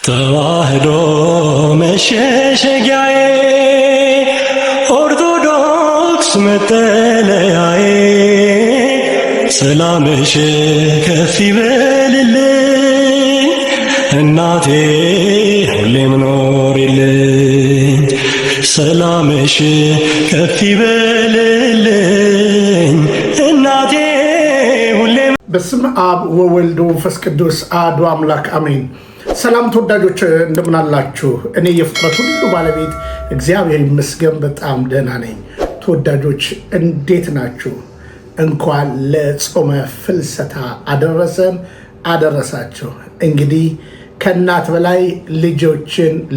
ተዋህዶ መሸሸጊያዬ ኦርቶዶክስ መጠለያዬ ሰላምሽ ከፍ ይበልልኝ እናቴ ሁሌም ኖሪልኝ ሰላምሽ ከፍ ይበልልኝ እናቴ ሁሌም። በስመ አብ ወወልድ ወመንፈስ ቅዱስ አሐዱ አምላክ አሜን። ሰላም ተወዳጆች እንደምን አላችሁ? እኔ የፍጥረት ሁሉ ባለቤት እግዚአብሔር ይመስገን በጣም ደህና ነኝ። ተወዳጆች እንዴት ናችሁ? እንኳን ለጾመ ፍልሰታ አደረሰን አደረሳችሁ። እንግዲህ ከእናት በላይ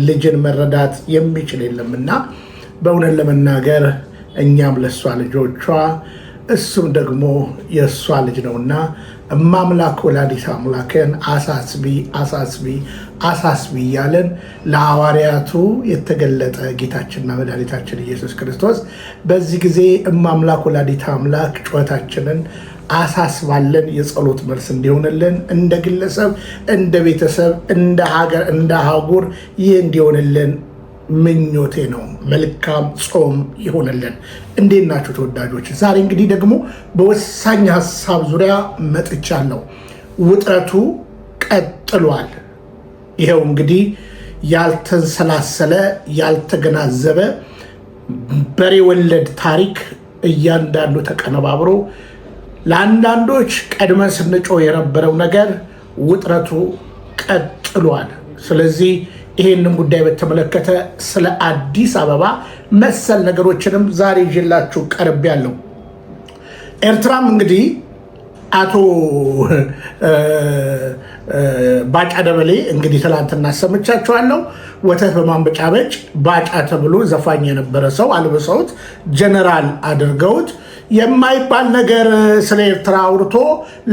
ልጅን መረዳት የሚችል የለምና በእውነት ለመናገር እኛም ለሷ ልጆቿ እሱም ደግሞ የሷ ልጅ ነውና እማምላክ ወላዲተ አምላክን አሳስቢ እያለን ለሐዋርያቱ የተገለጠ ጌታችንና መድኃኒታችን ኢየሱስ ክርስቶስ በዚህ ጊዜ እማምላክ ወላዲተ አምላክ ጩኸታችንን አሳስባለን። የጸሎት መልስ እንዲሆንልን እንደ ግለሰብ፣ እንደ ቤተሰብ፣ እንደ ሀገር፣ እንደ አህጉር ይህ እንዲሆንልን ምኞቴ ነው። መልካም ጾም ይሆንልን። እንዴት ናችሁ ተወዳጆች? ዛሬ እንግዲህ ደግሞ በወሳኝ ሀሳብ ዙሪያ መጥቻለሁ። ውጥረቱ ቀጥሏል። ይኸው እንግዲህ ያልተንሰላሰለ ያልተገናዘበ በሬ ወለድ ታሪክ እያንዳንዱ ተቀነባብሮ ለአንዳንዶች ቀድመን ስንጮህ የነበረው ነገር ውጥረቱ ቀጥሏል። ስለዚህ ይሄንን ጉዳይ በተመለከተ ስለ አዲስ አበባ መሰል ነገሮችንም ዛሬ ይዤላችሁ ቀርቤያለሁ። ኤርትራም እንግዲህ አቶ ባጫ ደበሌ እንግዲህ ትላንትና ሰምቻችኋለሁ። ወተት በማንበጫበጭ ባጫ ተብሎ ዘፋኝ የነበረ ሰው አልብሰውት ጀነራል አድርገውት የማይባል ነገር ስለ ኤርትራ አውርቶ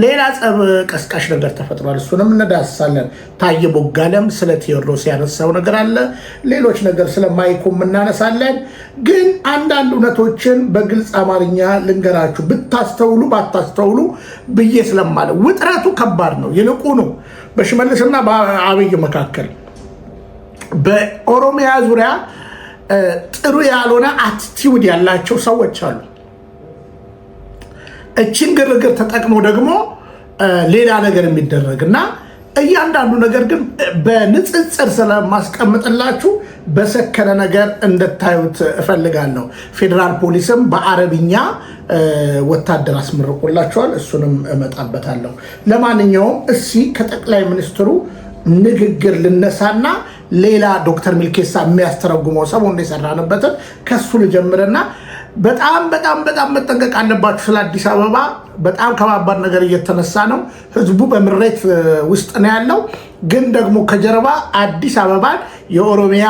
ሌላ ጸብ ቀስቃሽ ነገር ተፈጥሯል። እሱንም እንዳስሳለን። ታየ ቦጋለም ስለ ቴዎድሮስ ያነሳው ነገር አለ። ሌሎች ነገር ስለማይኩም እናነሳለን። ግን አንዳንድ እውነቶችን በግልጽ አማርኛ ልንገራችሁ ብታስተውሉ ባታስተውሉ ብዬ ስለማለ ውጥረቱ ከባድ ነው። ይልቁኑ በሽመልስና በአብይ መካከል በኦሮሚያ ዙሪያ ጥሩ ያልሆነ አቲቲዩድ ያላቸው ሰዎች አሉ። እቺን ግርግር ተጠቅሞ ደግሞ ሌላ ነገር የሚደረግ እና እያንዳንዱ ነገር ግን በንጽጽር ስለማስቀምጥላችሁ በሰከነ ነገር እንድታዩት እፈልጋለሁ። ፌዴራል ፖሊስም በአረብኛ ወታደር አስመርቆላቸዋል። እሱንም እመጣበታለሁ። ለማንኛውም ከጠቅላይ ሚኒስትሩ ንግግር ልነሳና ሌላ ዶክተር ሚልኬሳ የሚያስተረጉመው ሰሞኑን የሰራንበትን ከሱ ልጀምርና በጣም መጠንቀቅ አለባችሁ። ስለ አዲስ አበባ በጣም ከባባድ ነገር እየተነሳ ነው። ህዝቡ በምሬት ውስጥ ነው ያለው። ግን ደግሞ ከጀርባ አዲስ አበባን የኦሮሚያ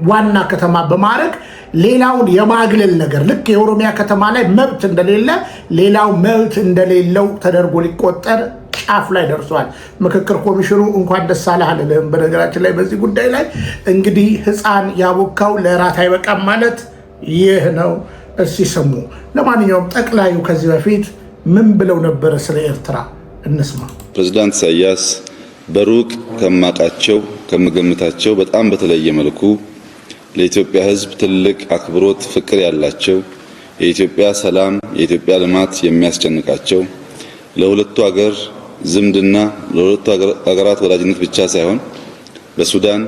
ዋና ከተማ በማድረግ ሌላውን የማግለል ነገር ልክ የኦሮሚያ ከተማ ላይ መብት እንደሌለ ሌላው መብት እንደሌለው ተደርጎ ሊቆጠር ጫፍ ላይ ደርሷል። ምክክር ኮሚሽኑ እንኳን ደስ አለህ አልልህም። በነገራችን ላይ በዚህ ጉዳይ ላይ እንግዲህ ህፃን ያቦካው ለራት አይበቃም ማለት ይህ ነው። እስቲ ስሙ። ለማንኛውም ጠቅላዩ ከዚህ በፊት ምን ብለው ነበረ ስለ ኤርትራ እንስማ። ፕሬዝዳንት ኢሳያስ በሩቅ ከማቃቸው ከምገምታቸው በጣም በተለየ መልኩ ለኢትዮጵያ ህዝብ ትልቅ አክብሮት፣ ፍቅር ያላቸው የኢትዮጵያ ሰላም፣ የኢትዮጵያ ልማት የሚያስጨንቃቸው ለሁለቱ ሀገር ዝምድና ለሁለቱ ሀገራት ወዳጅነት ብቻ ሳይሆን በሱዳን፣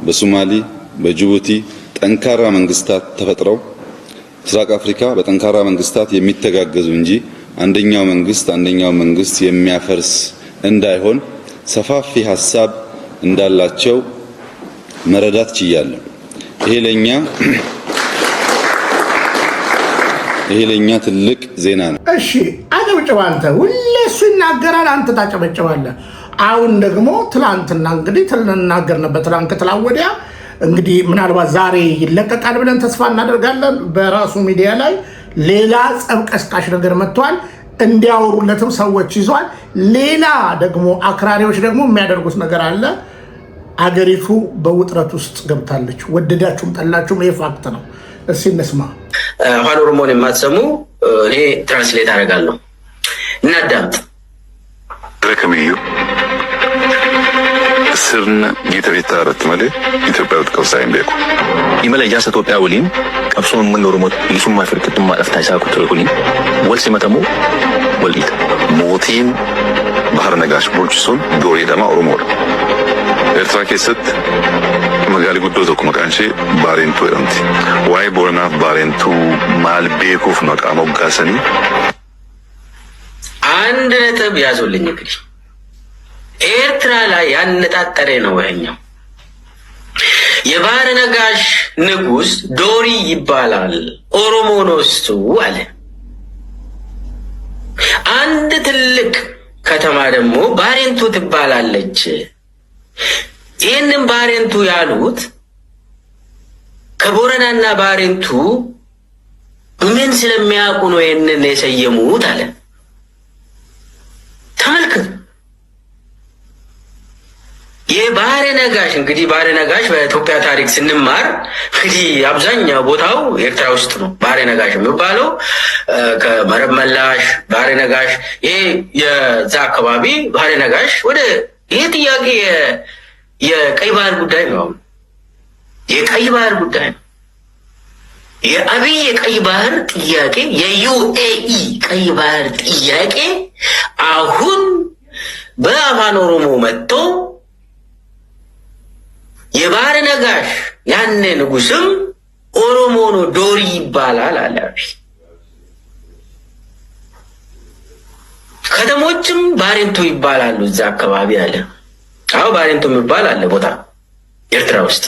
በሶማሊ፣ በጅቡቲ ጠንካራ መንግስታት ተፈጥረው ምስራቅ አፍሪካ በጠንካራ መንግስታት የሚተጋገዙ እንጂ አንደኛው መንግስት የሚያፈርስ እንዳይሆን ሰፋፊ ሐሳብ እንዳላቸው መረዳት ችያለሁ። ይሄ ለኛ ትልቅ ዜና ነው። እሺ አጨብጭባ። አንተ ሁሌ እሱ ይናገራል፣ አንተ ታጨበጭባለህ። አሁን ደግሞ ትላንትና እንግዲህ ትልናገር ነበር። ትላንት ወዲያ እንግዲህ ምናልባት ዛሬ ይለቀቃል ብለን ተስፋ እናደርጋለን። በራሱ ሚዲያ ላይ ሌላ ጸብ ቀስቃሽ ነገር መጥቷል። እንዲያወሩለትም ሰዎች ይዟል። ሌላ ደግሞ አክራሪዎች ደግሞ የሚያደርጉት ነገር አለ። አገሪቱ በውጥረት ውስጥ ገብታለች። ወደዳችሁም ጠላችሁም ይሄ ፋክት ነው። እስኪ እንስማ። አፋን ኦሮሞን የማትሰሙ እኔ ትራንስሌት አደርጋለሁ። እናዳምጥ። sirna gita bittaarratti malee Itoophiyaatti qabsaa'ee hin beeku. Imala ijaarsa Itoophiyaa waliin qabsoon uummanni Oromoo bilisummaa fi walqixxummaadhaaf taasisaa ture kuni wal simatamoo wal dhiita. Mootiin Bahar Nagaash bulchisuun dooreedhamaa Oromoodha. Eertiraa keessatti magaalli guddoo tokko maqaan ishee Baarentuu jedhamti. Waa'ee Booranaaf Baarentuu maal beekuuf maqaa moggaasanii? አንድ ነጥብ ያዙልኝ እንግዲህ ኤርትራ ላይ ያነጣጠረ ነው ይሄኛው። የባህረ ነጋሽ ንጉስ ዶሪ ይባላል ኦሮሞ ነው እሱ አለ። አንድ ትልቅ ከተማ ደግሞ ባሬንቱ ትባላለች። ይህንን ባሬንቱ ያሉት ከቦረናና ባሬንቱ ምን ስለሚያውቁ ነው ይህንን የሰየሙት አለ። ተመልከቱ። የባህረ ነጋሽ እንግዲህ ባህረ ነጋሽ በኢትዮጵያ ታሪክ ስንማር እንግዲህ አብዛኛው ቦታው ኤርትራ ውስጥ ነው። ባህረ ነጋሽ የሚባለው ከመረብ መላሽ ባህረ ነጋሽ ይሄ የዛ አካባቢ ባህረ ነጋሽ ወደ ይሄ ጥያቄ የቀይ ባህር ጉዳይ ነው። የቀይ ባህር ጉዳይ ነው። የአብይ የቀይ ባህር ጥያቄ የዩኤኢ ቀይ ባህር ጥያቄ አሁን በአፋን ኦሮሞ መጥቶ የባህረ ነጋሽ ያኔ ንጉስም ኦሮሞ ነው ዶሪ ይባላል አለ። ከተሞችም ባሬንቱ ይባላሉ እዛ አካባቢ አለ። አዎ ባሬንቱ የሚባል አለ ቦታ ኤርትራ ውስጥ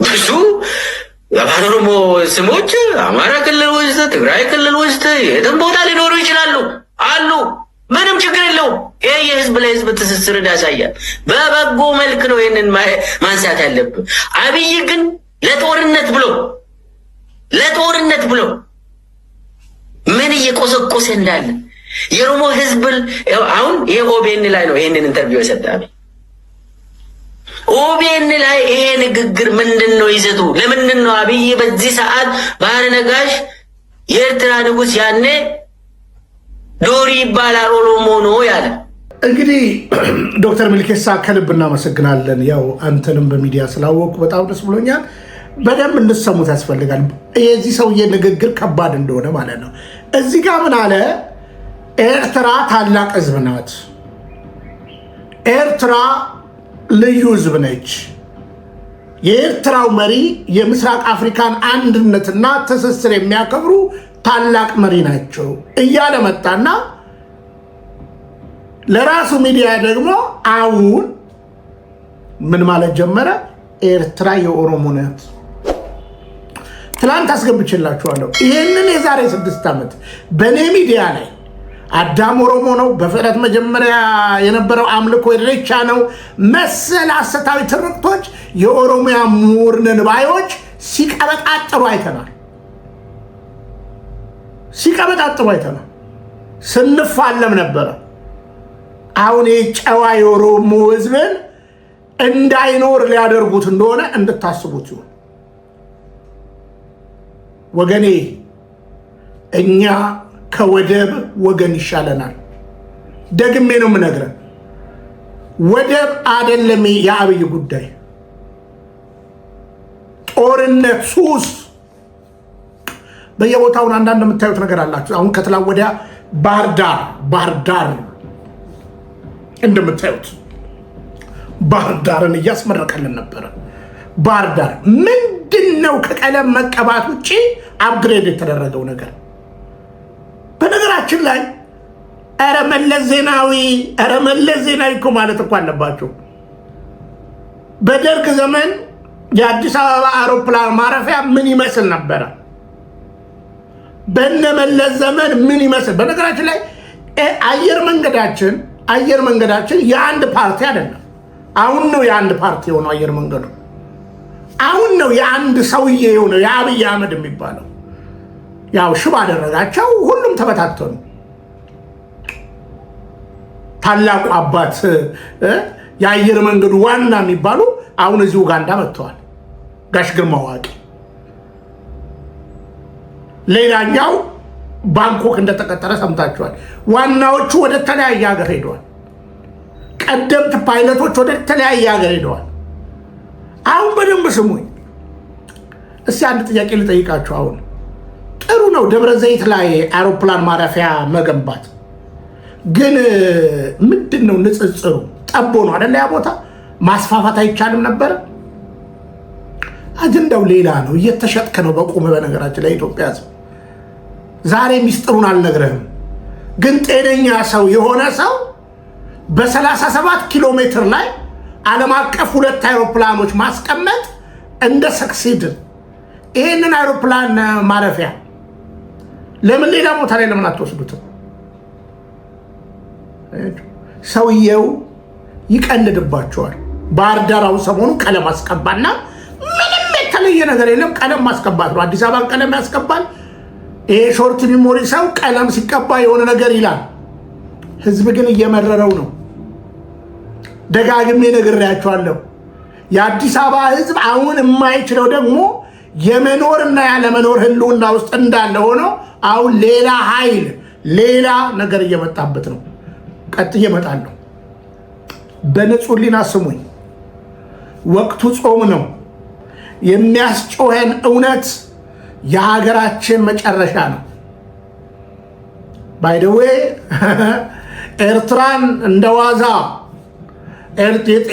ብዙ የአፋን ኦሮሞ ስሞች አማራ ክልል ውስጥ ትግራይ ክልል ውስጥ የትም ቦታ ሊኖሩ ይችላሉ አሉ። ምንም ችግር የለውም። ይሄ የህዝብ ለህዝብ ትስስርን ያሳያል። በበጎ መልክ ነው ይሄንን ማንሳት ያለብን። አብይ ግን ለጦርነት ብሎ ምን እየቆሰቆሰ እንዳለ የኦሮሞ ህዝብ አሁን ይሄ ኦቤን ላይ ነው ይሄንን ኢንተርቪው የሰጠ አብይ። ኦቤን ላይ ይሄ ንግግር ምንድነው ይዘቱ? ለምንድን ነው አብይ በዚህ ሰዓት ባህረ ነጋሽ የኤርትራ ንጉስ ያኔ ዶሪ ይባላል ኦሮሞ ነው ያለ? እንግዲህ ዶክተር ሚልኬሳ ከልብ እናመሰግናለን። ያው አንተንም በሚዲያ ስላወቁ በጣም ደስ ብሎኛል። በደንብ እንድሰሙት ያስፈልጋል። የዚህ ሰውዬ ንግግር ከባድ እንደሆነ ማለት ነው። እዚህ ጋር ምን አለ? ኤርትራ ታላቅ ህዝብ ናት። ኤርትራ ልዩ ህዝብ ነች። የኤርትራው መሪ የምስራቅ አፍሪካን አንድነትና ትስስር የሚያከብሩ ታላቅ መሪ ናቸው እያለ መጣና ለራሱ ሚዲያ ደግሞ አሁን ምን ማለት ጀመረ? ኤርትራ የኦሮሞ ናት። ትላንት አስገብቼላችኋለሁ። ይህንን የዛሬ 6 ዓመት በእኔ ሚዲያ ላይ አዳም ኦሮሞ ነው፣ በፍጥረት መጀመሪያ የነበረው አምልኮ ኢሬቻ ነው፣ መሰል ሐሰታዊ ትርክቶች የኦሮሚያ ምሁር ነን ባዮች ሲቀበጣጥሩ አይተናል። ስንፋለም ነበረ። አሁን የጨዋ የኦሮሞ ህዝብን እንዳይኖር ሊያደርጉት እንደሆነ እንድታስቡት ይሁን ወገኔ። እኛ ከወደብ ወገን ይሻለናል። ደግሜ ነው የምነግረን። ወደብ አይደለም የአብይ ጉዳይ፣ ጦርነት፣ ሱስ በየቦታውን አንዳንድ የምታዩት ነገር አላችሁ። አሁን ከትላንት ወዲያ ባህር ዳር እንደምታዩት ባህር ዳርን እያስመረቀልን ነበረ። ባህር ዳር ምንድነው ከቀለም መቀባት ውጪ አፕግሬድ የተደረገው ነገር? በነገራችን ላይ ኧረ መለስ ዜናዊ እኮ ማለት እኮ አለባቸው። በደርግ ዘመን የአዲስ አበባ አውሮፕላን ማረፊያ ምን ይመስል ነበረ? በነመለስ ዘመን ምን ይመስል? በነገራችን ላይ አየር መንገዳችን የአንድ ፓርቲ አይደለም። አሁን ነው የአንድ ፓርቲ የሆነው አየር መንገዱ። አሁን ነው የአንድ ሰውዬ የሆነው የአብይ አህመድ የሚባለው። ያው ሽባ አደረጋቸው፣ ሁሉም ተበታተኑ። ታላቁ አባት የአየር መንገዱ ዋና የሚባሉ አሁን እዚህ ኡጋንዳ መጥተዋል። ጋሽ ግርማ ዋቂ። ሌላኛው ባንኮክ እንደተቀጠረ ሰምታችኋል። ዋናዎቹ ወደ ተለያየ ሀገር ሄደዋል። ቀደምት ፓይለቶች ወደ ተለያየ ሀገር ሄደዋል። አሁን በደንብ ስሙኝ። እስቲ አንድ ጥያቄ ልጠይቃችሁ። አሁን ጥሩ ነው ደብረ ዘይት ላይ አውሮፕላን ማረፊያ መገንባት፣ ግን ምንድነው ንጽጽሩ? ጠቦ ነው አይደል? ያ ቦታ ማስፋፋት አይቻልም ነበር? አጀንዳው ሌላ ነው። እየተሸጥከ ነው በቁም። በነገራችን ላይ ኢትዮጵያ ሕዝብ ዛሬ ሚስጥሩን አልነግረህም፣ ግን ጤነኛ ሰው የሆነ ሰው በ37 ኪሎ ሜትር ላይ ዓለም አቀፍ 2 አውሮፕላኖች ማስቀመጥ እንደ ሰክሲድ ይሄንን አውሮፕላን ማረፊያ ለምን ሌላ ቦታ ላይ ለምን አትወስዱትም? ሰውየው ይቀልድባቸዋል። ባህር ዳር ሰሞኑ ቀለም አስቀባና ምንም የተለየ ነገር የለም፣ ቀለም ማስቀባት ነው። አዲስ አበባን ቀለም ያስቀባል። ይሄ ሾርት ሚሞሪ ሰው ቀለም ሲቀባ የሆነ ነገር ይላል። ህዝብ ግን እየመረረው ነው። ደጋግሜ ነግሬያቸዋለሁ። የአዲስ አበባ ህዝብ አሁን የማይችለው ደግሞ የመኖርና ያለመኖር ህልውና ውስጥ እንዳለ ሆኖ አሁን ሌላ ኃይል ሌላ ነገር እየመጣበት ነው። ቀጥዬ እመጣለሁ። በንጹህ ሊና ስሙኝ። ወቅቱ ጾም ነው። የሚያስጮኸን እውነት የሀገራችን መጨረሻ ነው። ባይ ዘ ዌይ ኤርትራን እንደዋዛ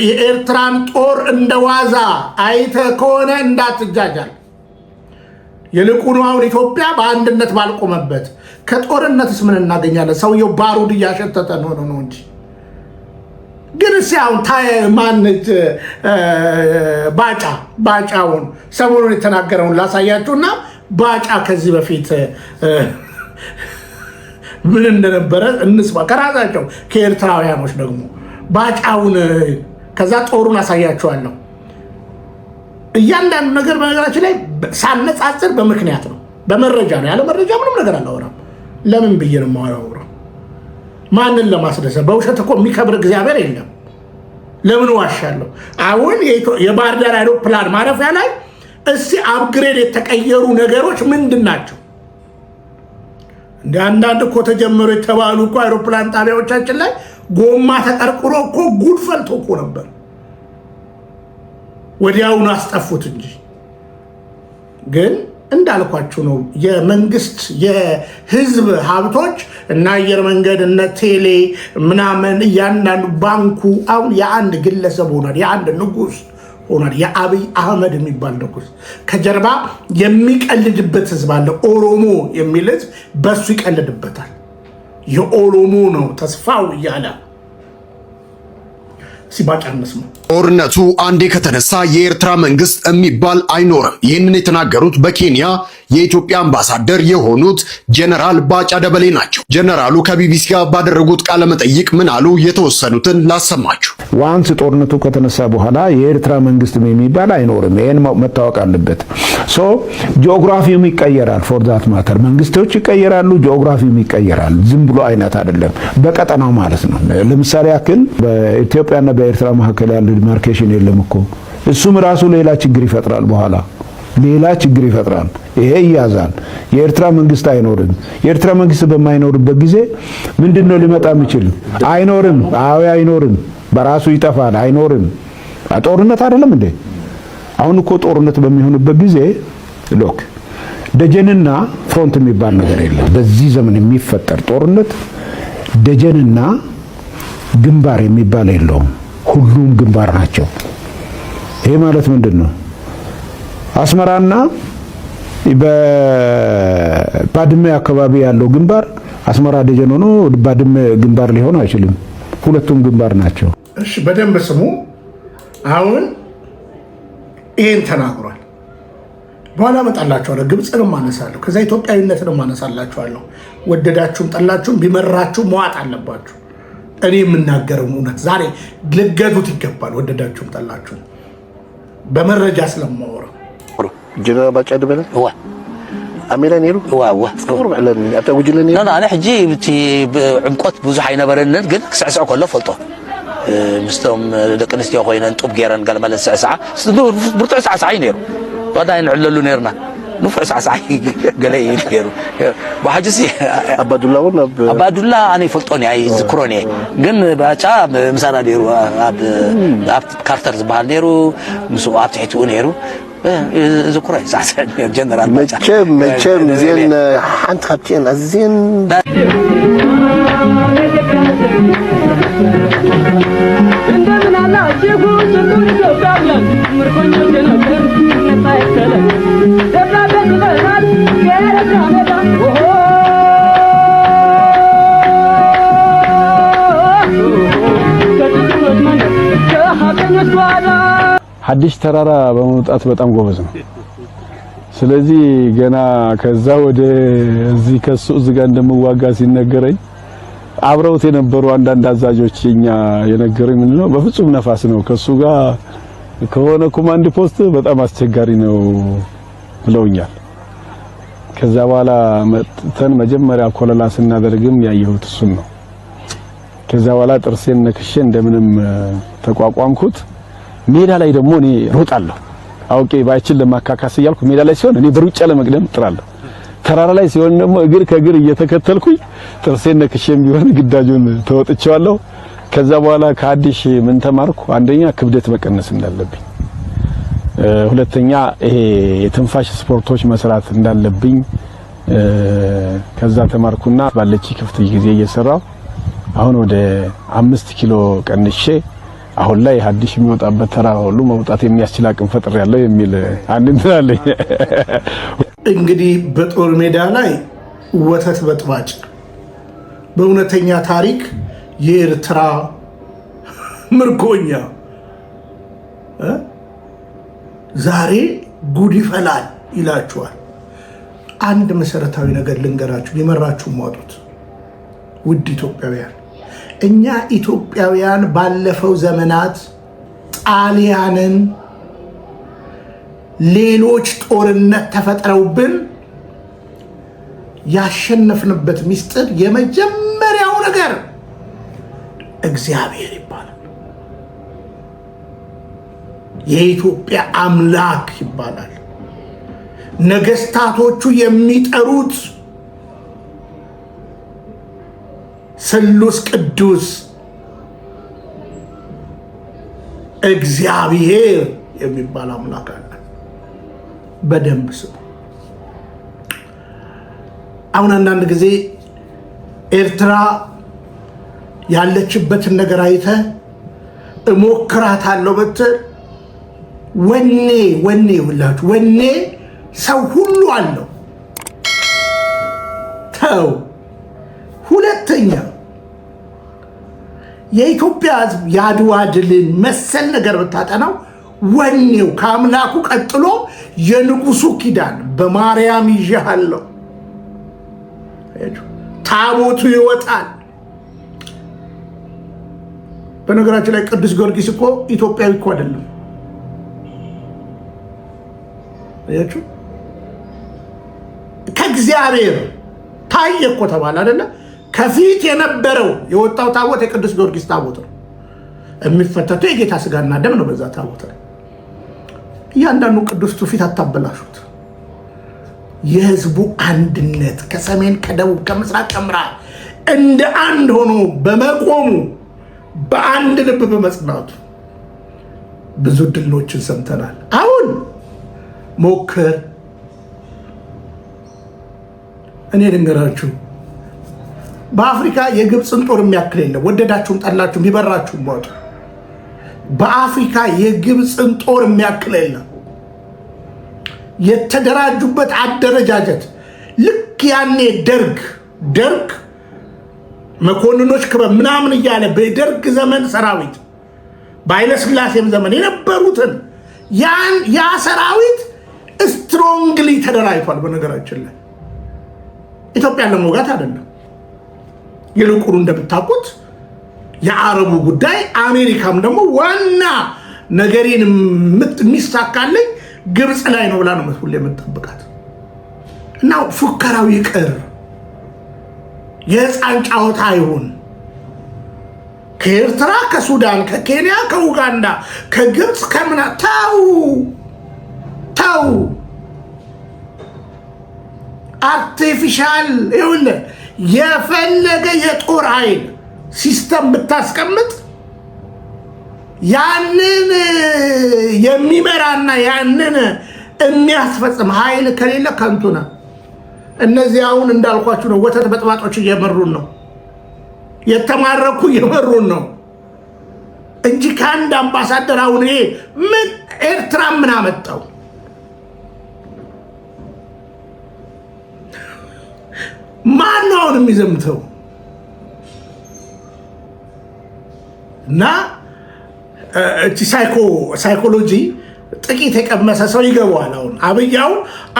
የኤርትራን ጦር እንደዋዛ አይተ ከሆነ እንዳትጃጃል። ይልቁኑ አሁን ኢትዮጵያ በአንድነት ባልቆመበት ከጦርነትስ ምን እናገኛለን? ሰውየው ባሩድ እያሸተተ ነው እንጂ። ግን እስኪ አሁን ማነች ባጫውን ሰሞኑን የተናገረውን ላሳያችሁና ባጫ ከዚህ በፊት ምን እንደነበረ እንስማ ከራሳቸው ከኤርትራውያኖች ደግሞ ባጫውን፣ ከዛ ጦሩን አሳያችኋለሁ። እያንዳንዱ ነገር በነገራችን ላይ ሳነጻጽር በምክንያት ነው፣ በመረጃ ነው። ያለ መረጃ ምንም ነገር አላወራም። ለምን ብዬ ነው የማወራው? ማንን ለማስደሰት? በውሸት እኮ የሚከብር እግዚአብሔር የለም። ለምን ዋሻለሁ? አሁን የባህር ዳር አውሮፕላን ማረፊያ ላይ እስቲ አፕግሬድ የተቀየሩ ነገሮች ምንድን ናቸው? እንደ አንዳንድ እኮ ተጀመሩ የተባሉ እኮ አውሮፕላን ጣቢያዎቻችን ላይ ጎማ ተቀርቅሮ እኮ ጉድ ፈልቶ እኮ ነበር። ወዲያውኑ አስጠፉት እንጂ። ግን እንዳልኳችሁ ነው። የመንግስት የህዝብ ሀብቶች እና አየር መንገድ እና ቴሌ ምናምን እያንዳንዱ ባንኩ አሁን የአንድ ግለሰብ ሆኗል፣ የአንድ ንጉስ ሆኗል። የአብይ አህመድ የሚባል ንጉስ ከጀርባ የሚቀልድበት ህዝብ አለ። ኦሮሞ የሚል ህዝብ በሱ ይቀልድበታል። የኦሮሞ ነው ተስፋው እያለ ሲባጫ እንስማ። ጦርነቱ አንዴ ከተነሳ የኤርትራ መንግስት የሚባል አይኖርም። ይህንን የተናገሩት በኬንያ የኢትዮጵያ አምባሳደር የሆኑት ጀነራል ባጫ ደበሌ ናቸው። ጀነራሉ ከቢቢሲ ጋር ባደረጉት ቃለ መጠይቅ ምን አሉ? የተወሰኑትን ላሰማችሁ። ዋንስ ጦርነቱ ከተነሳ በኋላ የኤርትራ መንግስት የሚባል አይኖርም። ይሄን መታወቅ አለበት። ሶ ጂኦግራፊውም ይቀየራል። ፎር ዛት ማተር መንግስቶች ይቀየራሉ፣ ጂኦግራፊውም ይቀየራል። ዝም ብሎ አይነት አይደለም፣ በቀጠናው ማለት ነው። ለምሳሌ ያክል በኢትዮጵያና በኤርትራ መካከል ያለው ዲማርኬሽን የለም እኮ። እሱም ራሱ ሌላ ችግር ይፈጥራል። በኋላ ሌላ ችግር ይፈጥራል። ይሄ ይያዛል። የኤርትራ መንግስት አይኖርም። የኤርትራ መንግስት በማይኖርበት ጊዜ ምንድነው ሊመጣ የሚችል? አይኖርም። አዎ አይኖርም። በራሱ ይጠፋል። አይኖርም። ጦርነት አይደለም እንዴ? አሁን እኮ ጦርነት በሚሆንበት ጊዜ ሎክ ደጀንና ፍሮንት የሚባል ነገር የለም። በዚህ ዘመን የሚፈጠር ጦርነት ደጀንና ግንባር የሚባል የለውም። ሁሉም ግንባር ናቸው። ይሄ ማለት ምንድነው? አስመራና በባድመ አካባቢ ያለው ግንባር አስመራ ደጀን ሆኖ ባድመ ግንባር ሊሆን አይችልም። ሁለቱም ግንባር ናቸው። እሺ በደንብ ስሙ። አሁን ይሄን ተናግሯል። በኋላ እመጣላችኋለሁ። ግብፅንም አነሳለሁ፣ ከዛ ኢትዮጵያዊነትንም አነሳላችኋለሁ። ወደዳችሁም ጠላችሁም ቢመራችሁ መዋጥ አለባችሁ። እኔ የምናገረው እውነት ዛሬ ልገዱት ይገባል። ወደዳችሁም ጠላችሁም በመረጃ ስለማወራ ጀነራል ባጫ ደበለ ኣሜላ ነይሩ ቁርብ ዕለን ኣብታ ጉጅለ ነይሩ ኣነ ሕጂ እቲ ዕምቆት ብዙሕ ኣይነበረንን፣ ግን ክስዕስዕ ከሎ ፈልጦ ምስቶም ደቂ ኣንስትዮ ኮይነን ጡብ ገይረን ገለ ማለት ስዕስዓ ብርቱዕ ሳዕሳዓይ ነይሩ። ዋዳ ንዕለሉ ነርና نفع صعصعي قلي يرو بحاجسي أبادولا أنا فلتوني أي ذكروني جن باچا مسانا ديرو أب كارتر زبال ديرو مسو أبتحتو نيرو ذكروني صعصعي جنرال مچم زين حنت خبتين الزين ሐዲስ ተራራ በመውጣት በጣም ጎበዝ ነው። ስለዚህ ገና ከዛ ወደ እዚህ ከሱ እዚህ ጋር እንደምዋጋ ሲነገረኝ አብረውት የነበሩ አንዳንድ አዛዦችኛ የነገሩኝ ምንድነው በፍጹም ነፋስ ነው ከሱ ጋር ከሆነ ኮማንድ ፖስት በጣም አስቸጋሪ ነው ብለውኛል። ከዛ በኋላ መጥተን መጀመሪያ ኮለላ ስናደርግም ያየሁት እሱን ነው። ከዛ በኋላ ጥርሴን ነክሼ እንደምንም ተቋቋምኩት። ሜዳ ላይ ደግሞ እኔ ሮጣለሁ አውቄ ባይችል ለማካካስ ይያልኩ ሜዳ ላይ ሲሆን እኔ በሩጫ ለመቅደም ጥራለሁ። ተራራ ላይ ሲሆን ደግሞ እግር ከእግር እየተከተልኩኝ ጥርሴን ነክሼም ቢሆን ግዳጁን ተወጥቼዋለሁ። ከዛ በኋላ ከሐዲስ ምን ተማርኩ? አንደኛ ክብደት መቀነስ እንዳለብኝ፣ ሁለተኛ ይሄ የትንፋሽ ስፖርቶች መስራት እንዳለብኝ ከዛ ተማርኩና ባለች ክፍት ጊዜ እየሰራው አሁን ወደ 5 ኪሎ ቀንሼ አሁን ላይ ሐዲስ የሚወጣበት ተራራ ሁሉ መውጣት የሚያስችል አቅም ፈጥሬያለሁ የሚል አንድ እንትን አለኝ። እንግዲህ በጦር ሜዳ ላይ ወተት በጥባጭ በእውነተኛ ታሪክ የኤርትራ ምርኮኛ ዛሬ ጉድ ይፈላል ይላችኋል። አንድ መሰረታዊ ነገር ልንገራችሁ፣ ሊመራችሁ ማጡት ውድ ኢትዮጵያውያን፣ እኛ ኢትዮጵያውያን ባለፈው ዘመናት ጣሊያንን ሌሎች ጦርነት ተፈጥረውብን ያሸነፍንበት ሚስጥር የመጀመሪያው ነገር እግዚአብሔር ይባላል። የኢትዮጵያ አምላክ ይባላል። ነገስታቶቹ የሚጠሩት ስሉስ ቅዱስ እግዚአብሔር የሚባል አምላክ አለ። በደንብ ስሙ። አሁን አንዳንድ ጊዜ ኤርትራ ያለችበትን ነገር አይተህ እሞክራታለሁ ብትል ወኔ ሁላችሁ ወኔ ሰው ሁሉ አለው። ተው። ሁለተኛ የኢትዮጵያ ሕዝብ የአድዋ ድልን መሰል ነገር ብታጠናው ወኔው ከአምላኩ ቀጥሎ የንጉሱ ኪዳን በማርያም ይዤሃለሁ፣ ታቦቱ ይወጣል። በነገራችን ላይ ቅዱስ ጊዮርጊስ እኮ ኢትዮጵያዊ እኮ አይደለም። አያችሁ፣ ከእግዚአብሔር ታየ እኮ ተባለ አይደለ? ከፊት የነበረው የወጣው ታቦት የቅዱስ ጊዮርጊስ ታቦት ነው። የሚፈተተው የጌታ ስጋና ደም ነው በዛ ታቦት ላይ። እያንዳንዱ ቅዱስ ትውፊት አታበላሹት። የህዝቡ አንድነት ከሰሜን ከደቡብ ከምስራቅ ከምዕራብ እንደ አንድ ሆኖ በመቆሙ በአንድ ልብ በመጽናቱ ብዙ ድሎችን ሰምተናል። አሁን ሞክር። እኔ ልንገራችሁ፣ በአፍሪካ የግብፅን ጦር የሚያክል የለም። ወደዳችሁም ጠላችሁም ቢበራችሁም ወጡ። በአፍሪካ የግብፅን ጦር የሚያክል የለም። የተደራጁበት አደረጃጀት ልክ ያኔ ደርግ መኮንኖች ክበብ ምናምን እያለ በደርግ ዘመን ሰራዊት በኃይለ ሥላሴም ዘመን የነበሩትን ያ ሰራዊት ስትሮንግሊ ተደራጅቷል። በነገራችን ላይ ኢትዮጵያን ለመውጋት አይደለም። ይልቁኑ እንደምታውቁት የአረቡ ጉዳይ አሜሪካም ደግሞ ዋና ነገሬን የሚሳካልኝ ግብፅ ላይ ነው ብላ ነው ሁሌ የምትጠብቃት። እና ፉከራው ይቅር፣ የህፃን ጫወታ አይሁን። ከኤርትራ፣ ከሱዳን፣ ከኬንያ፣ ከኡጋንዳ፣ ከግብፅ ከምና ተው። አርቲፊሻል ይኸውልህ የፈለገ የጦር ኃይል ሲስተም ብታስቀምጥ ያንን የሚመራና ያንን የሚያስፈጽም ኃይል ከሌለ ከንቱ ነው። እነዚህ አሁን እንዳልኳችሁ ነው። ወተት በጥባጦች እየመሩን ነው፣ የተማረኩ እየመሩን ነው እንጂ ከአንድ አምባሳደር አሁን ይሄ ምን ኤርትራ ምን አመጣው? ማን ነው አሁን የሚዘምተው? እና እቺ ሳይኮሎጂ ጥቂት የቀመሰ ሰው ይገባዋል። አሁን አብያው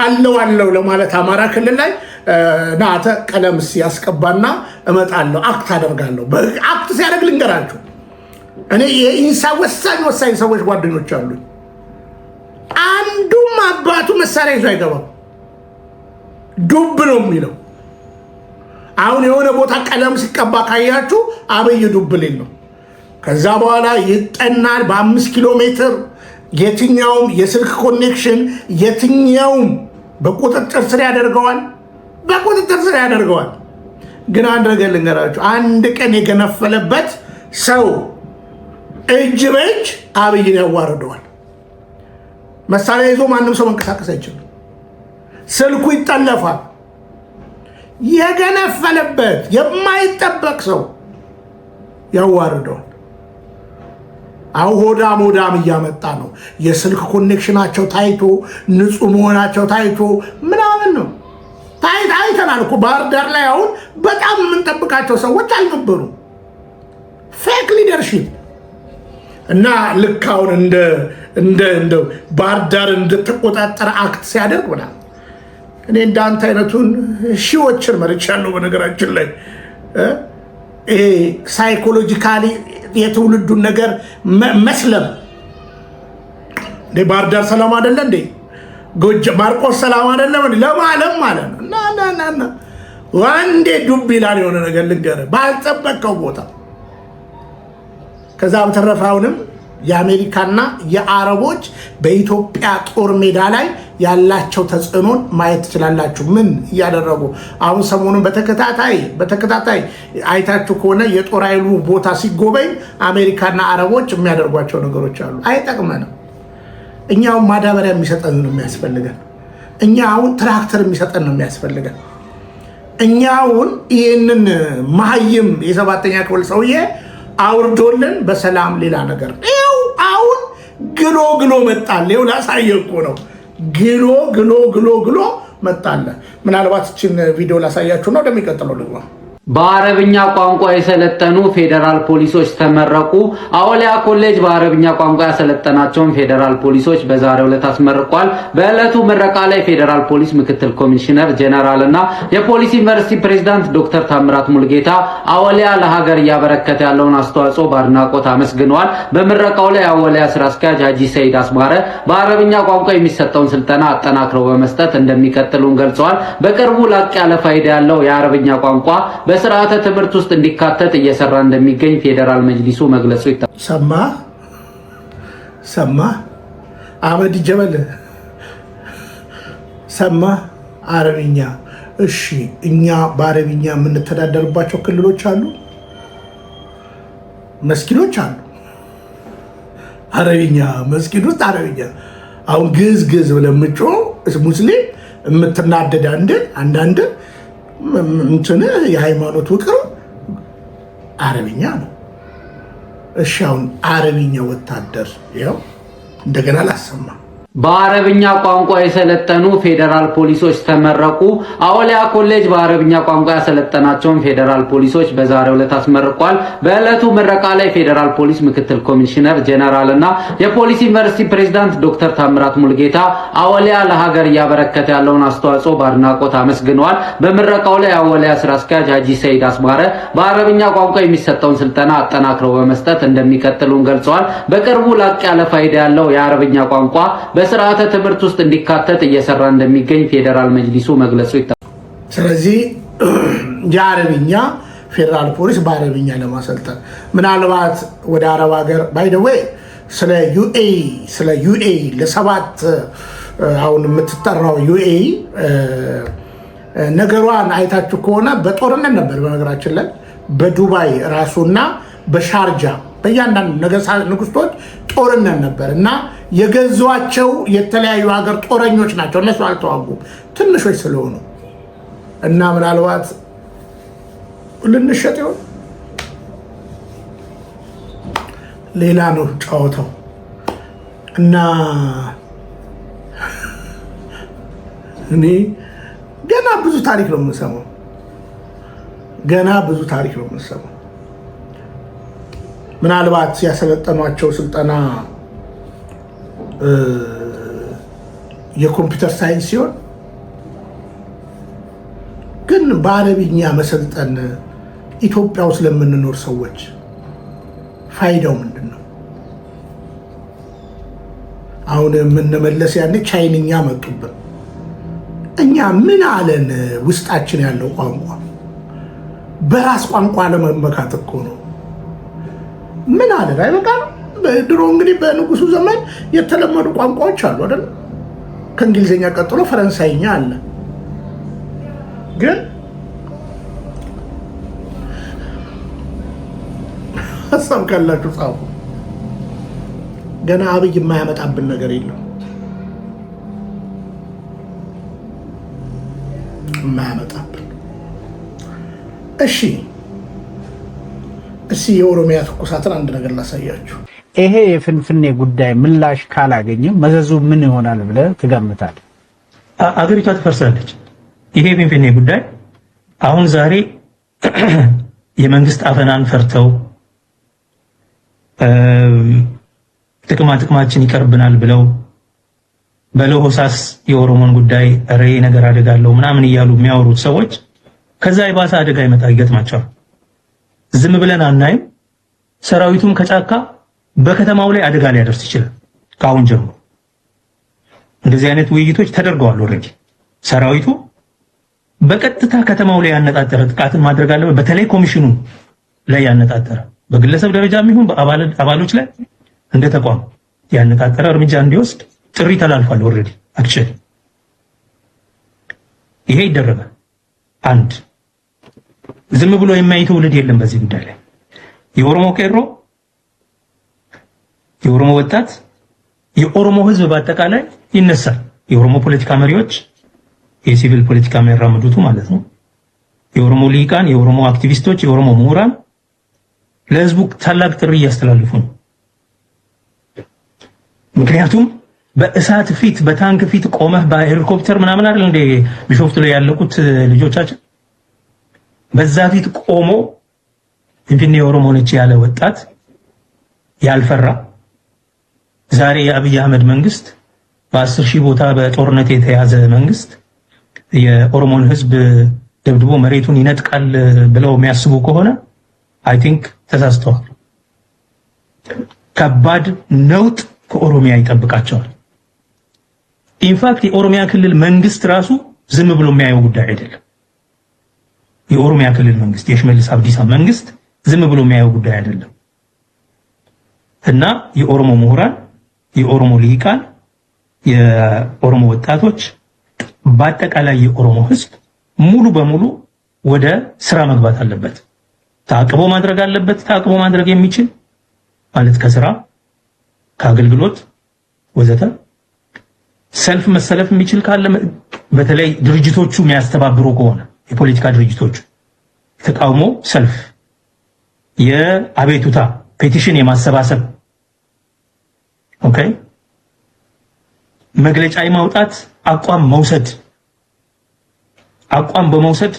አለው ለማለት አማራ ክልል ላይ ናተ ቀለምስ ያስቀባና እመጣለሁ አክት አደርጋለሁ። አክት ሲያደርግ ልንገራችሁ፣ እኔ የኢንሳ ወሳኝ ሰዎች ጓደኞች አሉኝ። አንዱም አባቱ መሳሪያ ይዞ አይገባም፣ ዱብ ነው የሚለው። አሁን የሆነ ቦታ ቀለም ሲቀባ ካያችሁ አብይ ዱብ ሌል ነው። ከዛ በኋላ ይጠናል። በ5 ኪሎ ሜትር የትኛውም የስልክ ኮኔክሽን የትኛውም በቁጥጥር ስር ያደርገዋል። ግን አንድ ነገር ልንገራችሁ፣ አንድ ቀን የገነፈለበት ሰው እጅ በእጅ አብይን ያዋርደዋል። መሳሪያ ይዞ ማንም ሰው መንቀሳቀስ አይችልም። ስልኩ ይጠለፋል። የገነፈለበት የማይጠበቅ ሰው ያዋርደዋል። አሁን ሆዳም እያመጣ ነው። የስልክ ኮኔክሽናቸው ታይቶ ንጹህ መሆናቸው ታይቶ ምናምን ነው አይተናል እኮ ባህር ዳር ላይ አሁን በጣም የምንጠብቃቸው ሰዎች አልነበሩ። ፌክ ሊደርሺፕ እና ልክ አሁን እንደ ባህር ዳር እንደተቆጣጠረ አክት ሲያደርግ ምናምን እኔ እንዳንተ አይነቱን ሺዎችን መርቻለሁ። በነገራችን ላይ ይሄ ሳይኮሎጂካሊ የትውልዱን ነገር መስለም እንዴ ባህር ዳር ሰላም አይደለ እንዴ? ማርቆስ ሰላም አይደለም እንዴ? ለማለም ማለት ነው። እና ዋንዴ ዱብ ይላል የሆነ ነገር ልንገርህ፣ ባልጠበቀው ቦታ። ከዛ በተረፈ አሁንም የአሜሪካና የአረቦች በኢትዮጵያ ጦር ሜዳ ላይ ያላቸው ተጽዕኖን ማየት ትችላላችሁ። ምን እያደረጉ አሁን ሰሞኑን በተከታታይ አይታችሁ ከሆነ የጦር ኃይሉ ቦታ ሲጎበኝ አሜሪካና አረቦች የሚያደርጓቸው ነገሮች አሉ። አይጠቅመንም። እኛውን ማዳበሪያ የሚሰጠን ነው የሚያስፈልገን። እኛውን ትራክተር የሚሰጠን ነው የሚያስፈልገን። እኛውን ይህንን መሀይም የ7ኛ ክፍል ሰውዬ አውርዶልን በሰላም ሌላ ነገር ይኸው አሁን ግሎ መጣል። ይኸው ላሳየህ እኮ ነው። ግሎ መጣለ። ምናልባት እችን ቪዲዮ ላሳያችሁ ነው። ወደሚቀጥለው ልግባ። በአረብኛ ቋንቋ የሰለጠኑ ፌዴራል ፖሊሶች ተመረቁ። አወሊያ ኮሌጅ በአረብኛ ቋንቋ ያሰለጠናቸውን ፌዴራል ፖሊሶች በዛሬው ዕለት አስመርቋል። በዕለቱ ምረቃ ላይ ፌዴራል ፖሊስ ምክትል ኮሚሽነር ጄኔራል እና የፖሊስ ዩኒቨርሲቲ ፕሬዝዳንት ዶክተር ታምራት ሙልጌታ አወሊያ ለሀገር እያበረከተ ያለውን አስተዋጽኦ በአድናቆት አመስግነዋል። በምረቃው ላይ አወሊያ ስራ አስኪያጅ ሀጂ ሰይድ አስማረ በአረብኛ ቋንቋ የሚሰጠውን ስልጠና አጠናክረው በመስጠት እንደሚቀጥሉን ገልጸዋል። በቅርቡ ላቅ ያለ ፋይዳ ያለው የአረብኛ ቋንቋ በስርዓተ ትምህርት ውስጥ እንዲካተት እየሰራ እንደሚገኝ ፌዴራል መጅሊሱ መግለጹ ይታወቃል። ሰማ አህመድ ጀበል ሰማ አረብኛ። እሺ እኛ በአረብኛ የምንተዳደርባቸው ክልሎች አሉ፣ መስጊዶች አሉ። አረብኛ መስጊድ ውስጥ አረብኛ አሁን ግዝ ብለህ የምጮህ ሙስሊም የምትናደድ አንዳንድ እንትን የሃይማኖት ውቅር አረብኛ ነው። እሺ አሁን አረብኛ ወታደር ይኸው እንደገና ላሰማ። በአረብኛ ቋንቋ የሰለጠኑ ፌዴራል ፖሊሶች ተመረቁ። አወሊያ ኮሌጅ በአረብኛ ቋንቋ ያሰለጠናቸውን ፌዴራል ፖሊሶች በዛሬው ዕለት አስመርቋል። በዕለቱ ምረቃ ላይ ፌዴራል ፖሊስ ምክትል ኮሚሽነር ጄኔራል እና የፖሊስ ዩኒቨርሲቲ ፕሬዝዳንት ዶክተር ታምራት ሙልጌታ አወሊያ ለሀገር እያበረከተ ያለውን አስተዋጽኦ በአድናቆት አመስግነዋል። በምረቃው ላይ አወሊያ ስራ አስኪያጅ ሀጂ ሰይድ አስማረ በአረብኛ ቋንቋ የሚሰጠውን ስልጠና አጠናክረው በመስጠት እንደሚቀጥሉን ገልጸዋል። በቅርቡ ላቅ ያለ ፋይዳ ያለው የአረብኛ ቋንቋ በስርዓተ ትምህርት ውስጥ እንዲካተት እየሰራ እንደሚገኝ ፌዴራል መጅሊሱ መግለጹ ይታወቃል። ስለዚህ የአረብኛ ፌዴራል ፖሊስ በአረብኛ ለማሰልጠን ምናልባት ወደ አረብ ሀገር ባይደዌ ስለ ዩኤኢ ለሰባት አሁን የምትጠራው ዩኤኢ ነገሯን አይታችሁ ከሆነ በጦርነት ነበር። በነገራችን ላይ በዱባይ ራሱና በሻርጃ በእያንዳንዱ ንጉስቶች ጦርነት ነበር እና የገዟቸው የተለያዩ ሀገር ጦረኞች ናቸው። እነሱ አልተዋጉም ትንሾች ስለሆኑ እና ምናልባት ልንሸጥ ይሆን ሌላ ነው ጨዋታው እና እኔ ገና ብዙ ታሪክ ነው የምንሰማው። ምናልባት ያሰለጠኗቸው ስልጠና የኮምፒውተር ሳይንስ ሲሆን ግን በአረብኛ መሰልጠን ኢትዮጵያ ውስጥ ለምንኖር ሰዎች ፋይዳው ምንድን ነው? አሁን የምንመለስ ያኔ ቻይንኛ መጡብን። እኛ ምን አለን? ውስጣችን ያለው ቋንቋ በራስ ቋንቋ ለመመካት እኮ ነው። ምን አለን? አይበቃም? ድሮ እንግዲህ በንጉሱ ዘመን የተለመዱ ቋንቋዎች አሉ አይደል? ከእንግሊዝኛ ቀጥሎ ፈረንሳይኛ አለ። ግን ሀሳብ ካላችሁ ጻፉ። ገና አብይ የማያመጣብን ነገር የለም። የማያመጣብን እሺ የኦሮሚያ ትኩሳትን አንድ ነገር ላሳያችሁ። ይሄ የፍንፍኔ ጉዳይ ምላሽ ካላገኘ መዘዙ ምን ይሆናል ብለህ ትገምታለህ? አገሪቷ ትፈርሳለች። ይሄ የፍንፍኔ ጉዳይ አሁን ዛሬ የመንግስት አፈናን ፈርተው ጥቅማችን ይቀርብናል ብለው በለሆሳስ የኦሮሞን ጉዳይ ሬ ነገር አደጋለው ምናምን እያሉ የሚያወሩት ሰዎች ከዛ የባሰ አደጋ ይገጥማቸዋል። ዝም ብለን አናይም። ሰራዊቱም ከጫካ በከተማው ላይ አደጋ ሊያደርስ ይችላል። ከአሁን ጀምሮ እንደዚህ አይነት ውይይቶች ተደርገዋል። ኦልሬዲ ሰራዊቱ በቀጥታ ከተማው ላይ ያነጣጠረ ጥቃትን ማድረግ አለበት። በተለይ ኮሚሽኑ ላይ ያነጣጠረ በግለሰብ ደረጃም ይሁን በአባሎች ላይ እንደ ተቋም ያነጣጠረ እርምጃ እንዲወስድ ጥሪ ተላልፏል። ኦልሬዲ አክቹሊ ይሄ ይደረጋል። አንድ ዝም ብሎ የማይ ትውልድ የለም በዚህ ጉዳይ ላይ። የኦሮሞ ቄሮ፣ የኦሮሞ ወጣት፣ የኦሮሞ ህዝብ በአጠቃላይ ይነሳል። የኦሮሞ ፖለቲካ መሪዎች፣ የሲቪል ፖለቲካ የሚያራምዱት ማለት ነው፣ የኦሮሞ ልሂቃን፣ የኦሮሞ አክቲቪስቶች፣ የኦሮሞ ምሁራን ለህዝቡ ታላቅ ጥሪ እያስተላልፉ ነው። ምክንያቱም በእሳት ፊት በታንክ ፊት ቆመህ በሄሊኮፕተር ምናምን አይደል እንደ ቢሾፍቱ ላይ ያለቁት ልጆቻችን በዛ ፊት ቆሞ ፍንፍኔ የኦሮሞ ነች ያለ ወጣት ያልፈራ ዛሬ የአብይ አህመድ መንግስት በ10 ሺህ ቦታ በጦርነት የተያዘ መንግስት የኦሮሞን ህዝብ ደብድቦ መሬቱን ይነጥቃል ብለው የሚያስቡ ከሆነ አይ ቲንክ ተሳስተዋል። ከባድ ነውጥ ከኦሮሚያ ይጠብቃቸዋል። ኢንፋክት የኦሮሚያ ክልል መንግስት ራሱ ዝም ብሎ የሚያየው ጉዳይ አይደለም። የኦሮሚያ ክልል መንግስት የሽመልስ አብዲሳ መንግስት ዝም ብሎ የሚያየው ጉዳይ አይደለም እና የኦሮሞ ምሁራን፣ የኦሮሞ ልሂቃን፣ የኦሮሞ ወጣቶች በአጠቃላይ የኦሮሞ ህዝብ ሙሉ በሙሉ ወደ ስራ መግባት አለበት። ታቅቦ ማድረግ አለበት። ታቅቦ ማድረግ የሚችል ማለት ከስራ ከአገልግሎት ወዘተ ሰልፍ መሰለፍ የሚችል ካለ በተለይ ድርጅቶቹ የሚያስተባብሩ ከሆነ የፖለቲካ ድርጅቶቹ ተቃውሞ ሰልፍ፣ የአቤቱታ ፔቲሽን የማሰባሰብ ኦኬ፣ መግለጫ የማውጣት አቋም መውሰድ፣ አቋም በመውሰድ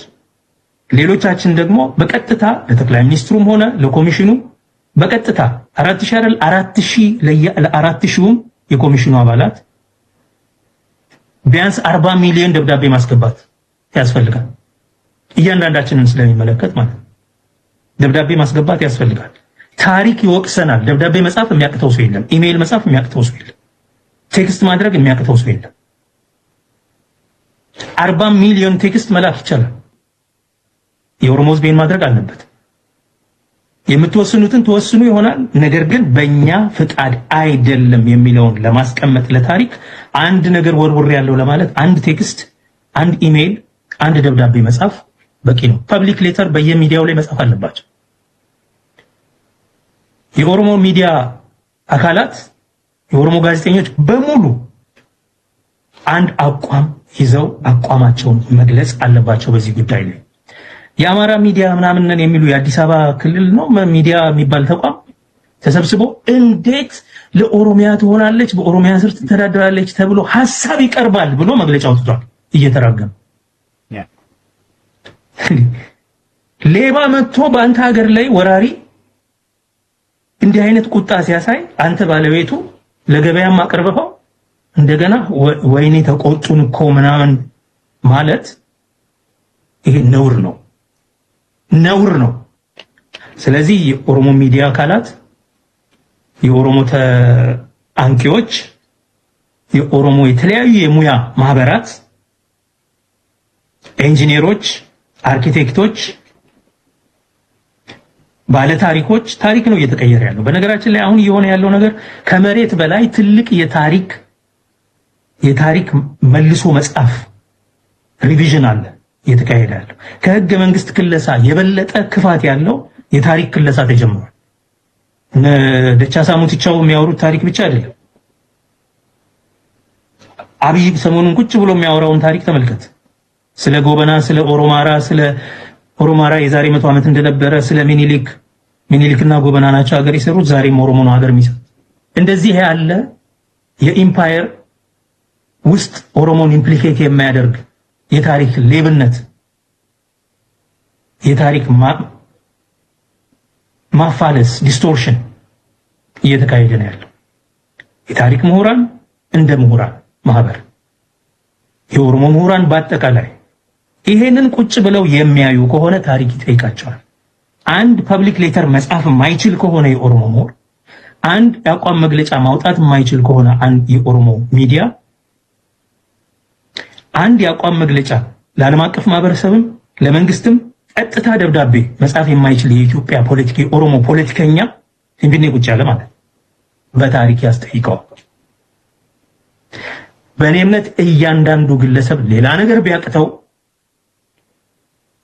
ሌሎቻችን ደግሞ በቀጥታ ለጠቅላይ ሚኒስትሩም ሆነ ለኮሚሽኑ በቀጥታ 4000 አይደል 4000 የኮሚሽኑ አባላት ቢያንስ 40 ሚሊዮን ደብዳቤ ማስገባት ያስፈልጋል። እያንዳንዳችንን ስለሚመለከት ማለት ደብዳቤ ማስገባት ያስፈልጋል። ታሪክ ይወቅሰናል። ደብዳቤ መጻፍ የሚያቅተው ሰው የለም። ኢሜይል መጻፍ የሚያቅተው ሰው የለም። ቴክስት ማድረግ የሚያቅተው ሰው የለም። 40 ሚሊዮን ቴክስት መላክ ይቻላል። የኦሮሞ ህዝብ ማድረግ አለበት። የምትወስኑትን ተወስኑ ይሆናል፣ ነገር ግን በእኛ ፍቃድ አይደለም የሚለውን ለማስቀመጥ ለታሪክ አንድ ነገር ወርውር ያለው ለማለት አንድ ቴክስት፣ አንድ ኢሜይል አንድ ደብዳቤ መጻፍ በቂ ነው። ፐብሊክ ሌተር በየሚዲያው ላይ መጻፍ አለባቸው። የኦሮሞ ሚዲያ አካላት የኦሮሞ ጋዜጠኞች በሙሉ አንድ አቋም ይዘው አቋማቸውን መግለጽ አለባቸው በዚህ ጉዳይ ላይ። የአማራ ሚዲያ ምናምን ነን የሚሉ የአዲስ አበባ ክልል ነው ሚዲያ የሚባል ተቋም ተሰብስቦ እንዴት ለኦሮሚያ ትሆናለች በኦሮሚያ ስር ትተዳደራለች ተብሎ ሐሳብ ይቀርባል ብሎ መግለጫ አውጥቷል እየተራገመ። ሌባ መጥቶ በአንተ ሀገር ላይ ወራሪ እንዲህ አይነት ቁጣ ሲያሳይ አንተ ባለቤቱ ለገበያም አቀርበው እንደገና ወይኔ ተቆጡን እኮ ምናምን ማለት ይሄ ነውር ነው፣ ነውር ነው። ስለዚህ የኦሮሞ ሚዲያ አካላት፣ የኦሮሞ አንቂዎች፣ የኦሮሞ የተለያዩ የሙያ ማህበራት፣ ኢንጂነሮች፣ አርኪቴክቶች፣ ባለ ታሪኮች ታሪክ ነው እየተቀየረ ያለው። በነገራችን ላይ አሁን እየሆነ ያለው ነገር ከመሬት በላይ ትልቅ የታሪክ መልሶ መጻፍ ሪቪዥን አለ እየተካሄደ ያለው። ከህገ መንግስት ክለሳ የበለጠ ክፋት ያለው የታሪክ ክለሳ ተጀምሯል። ደቻሳ ሙቲቻው የሚያወሩት ታሪክ ብቻ አይደለም። አብይ ሰሞኑን ቁጭ ብሎ የሚያወራውን ታሪክ ተመልከት። ስለ ጎበና፣ ስለ ኦሮማራ የዛሬ 100 ዓመት እንደነበረ፣ ስለ ሚኒሊክና ጎበና ናቸው ሀገር የሰሩት፣ ዛሬም ኦሮሞ ነው ሀገር የሚሰሩት። እንደዚህ ያለ የኢምፓየር ውስጥ ኦሮሞን ኢምፕሊኬት የማያደርግ የታሪክ ሌብነት፣ የታሪክ ማፋለስ፣ ዲስቶርሽን እየተካሄደ ነው ያለው። የታሪክ ምሁራን እንደ ምሁራን ማህበር፣ የኦሮሞ ምሁራን በአጠቃላይ ይሄንን ቁጭ ብለው የሚያዩ ከሆነ ታሪክ ይጠይቃቸዋል። አንድ ፐብሊክ ሌተር መጻፍ የማይችል ከሆነ የኦሮሞ ምሁር፣ አንድ የአቋም መግለጫ ማውጣት የማይችል ከሆነ አንድ የኦሮሞ ሚዲያ፣ አንድ የአቋም መግለጫ ለዓለም አቀፍ ማህበረሰብም ለመንግስትም ቀጥታ ደብዳቤ መጻፍ የማይችል የኢትዮጵያ የኦሮሞ ፖለቲከኛ እንግዲህ ቁጭ ያለ ማለት በታሪክ ያስጠይቀዋል። በእኔ እምነት እያንዳንዱ ግለሰብ ሌላ ነገር ቢያቅተው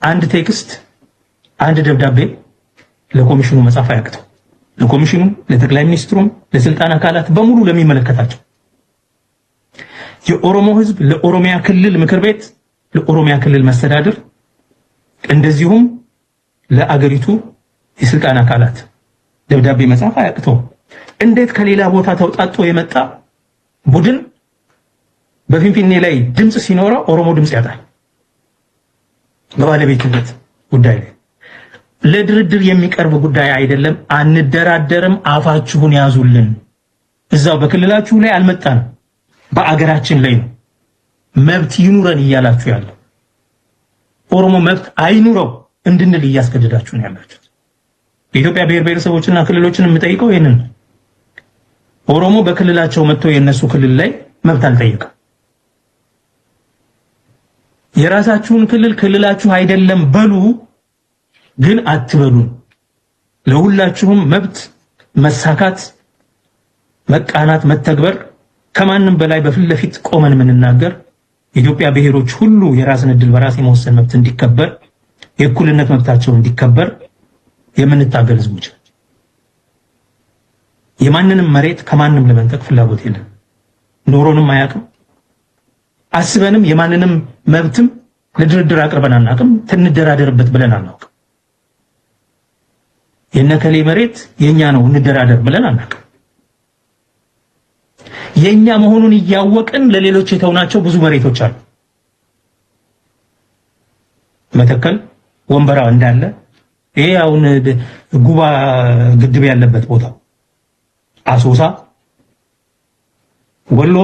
አንድ ቴክስት፣ አንድ ደብዳቤ ለኮሚሽኑ መጻፍ አያቅተው። ለኮሚሽኑ፣ ለጠቅላይ ሚኒስትሩም፣ ለስልጣን አካላት በሙሉ ለሚመለከታቸው የኦሮሞ ህዝብ፣ ለኦሮሚያ ክልል ምክር ቤት፣ ለኦሮሚያ ክልል መስተዳድር እንደዚሁም ለአገሪቱ የስልጣን አካላት ደብዳቤ መጻፍ አያቅተው። እንዴት ከሌላ ቦታ ተውጣጦ የመጣ ቡድን በፊንፊኔ ላይ ድምጽ ሲኖረው ኦሮሞ ድምጽ ያጣል? በባለቤትነት ጉዳይ ላይ ለድርድር የሚቀርብ ጉዳይ አይደለም። አንደራደርም፣ አፋችሁን ያዙልን። እዛው በክልላችሁ ላይ አልመጣንም፣ በአገራችን ላይ ነው መብት ይኑረን እያላችሁ ያለው። ኦሮሞ መብት አይኑረው እንድንል እያስገደዳችሁ ነው ያላችሁት። የኢትዮጵያ ብሔር ብሔረሰቦችና ክልሎችን የምጠይቀው ይሄንን ነው። ኦሮሞ በክልላቸው መጥቶ የነሱ ክልል ላይ መብት አልጠየቀም። የራሳችሁን ክልል ክልላችሁ አይደለም በሉ፣ ግን አትበሉን። ለሁላችሁም መብት መሳካት፣ መቃናት፣ መተግበር ከማንም በላይ በፊት ለፊት ቆመን የምንናገር የኢትዮጵያ ብሔሮች ሁሉ የራስን ዕድል በራስ የመወሰን መብት እንዲከበር፣ የእኩልነት መብታቸው እንዲከበር የምንታገል ህዝቦች። የማንንም መሬት ከማንም ለመንጠቅ ፍላጎት የለም። ኖሮንም አያውቅም። አስበንም የማንንም መብትም ለድርድር አቅርበን አናውቅም። እንደራደርበት ብለን አናውቅም። የነከሌ መሬት የኛ ነው እንደራደር ብለን አናውቅም። የኛ መሆኑን እያወቅን ለሌሎች የተውናቸው ብዙ መሬቶች አሉ። መተከል፣ ወንበራ እንዳለ ይሄ አሁን ጉባ ግድብ ያለበት ቦታ፣ አሶሳ፣ ወሎ፣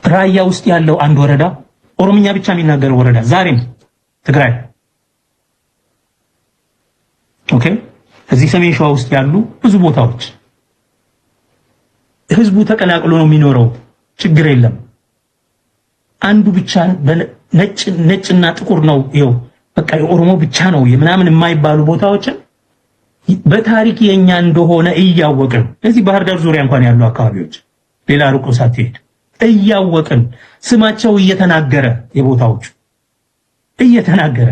ራያ ውስጥ ያለው አንድ ወረዳ ኦሮምኛ ብቻ የሚናገረው ወረዳ ዛሬም ትግራይ። ኦኬ፣ እዚህ ሰሜን ሸዋ ውስጥ ያሉ ብዙ ቦታዎች ህዝቡ ተቀላቅሎ ነው የሚኖረው። ችግር የለም። አንዱ ብቻ ነጭና ጥቁር ነው ይኸው በቃ የኦሮሞ ብቻ ነው የምናምን የማይባሉ ቦታዎችን በታሪክ የኛ እንደሆነ እያወቅን እዚህ ባህር ዳር ዙሪያ እንኳን ያሉ አካባቢዎች ሌላ ሩቅ ሳትሄድ እያወቅን ስማቸው እየተናገረ የቦታዎቹ እየተናገረ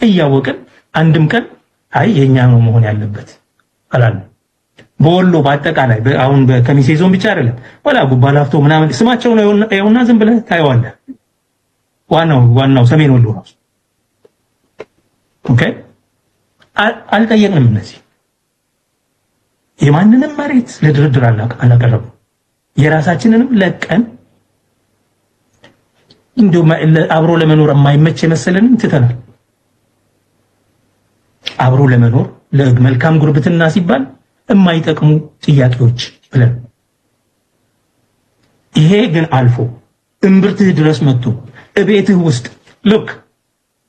እያወቅን አንድም ቀን አይ የኛ ነው መሆን ያለበት አላለ። በወሎ በአጠቃላይ አሁን በከሚሴ ዞን ብቻ አይደለም ወላ ጉባ ላፍቶ ምናምን ስማቸው ነው ያውና ዝም ብለህ ታየዋለህ። ዋናው ሰሜን ወሎ ራሱ ኦኬ አልጠየቅንም። እነዚህ የማንንም መሬት ለድርድር አላቀረቡ። የራሳችንንም ለቀን እንደው አብሮ ለመኖር የማይመች የመሰለንን ትተናል። አብሮ ለመኖር ለመልካም ጉርብትና ሲባል የማይጠቅሙ ጥያቄዎች ብለን ይሄ ግን አልፎ እምብርትህ ድረስ መጥቶ እቤትህ ውስጥ ሉክ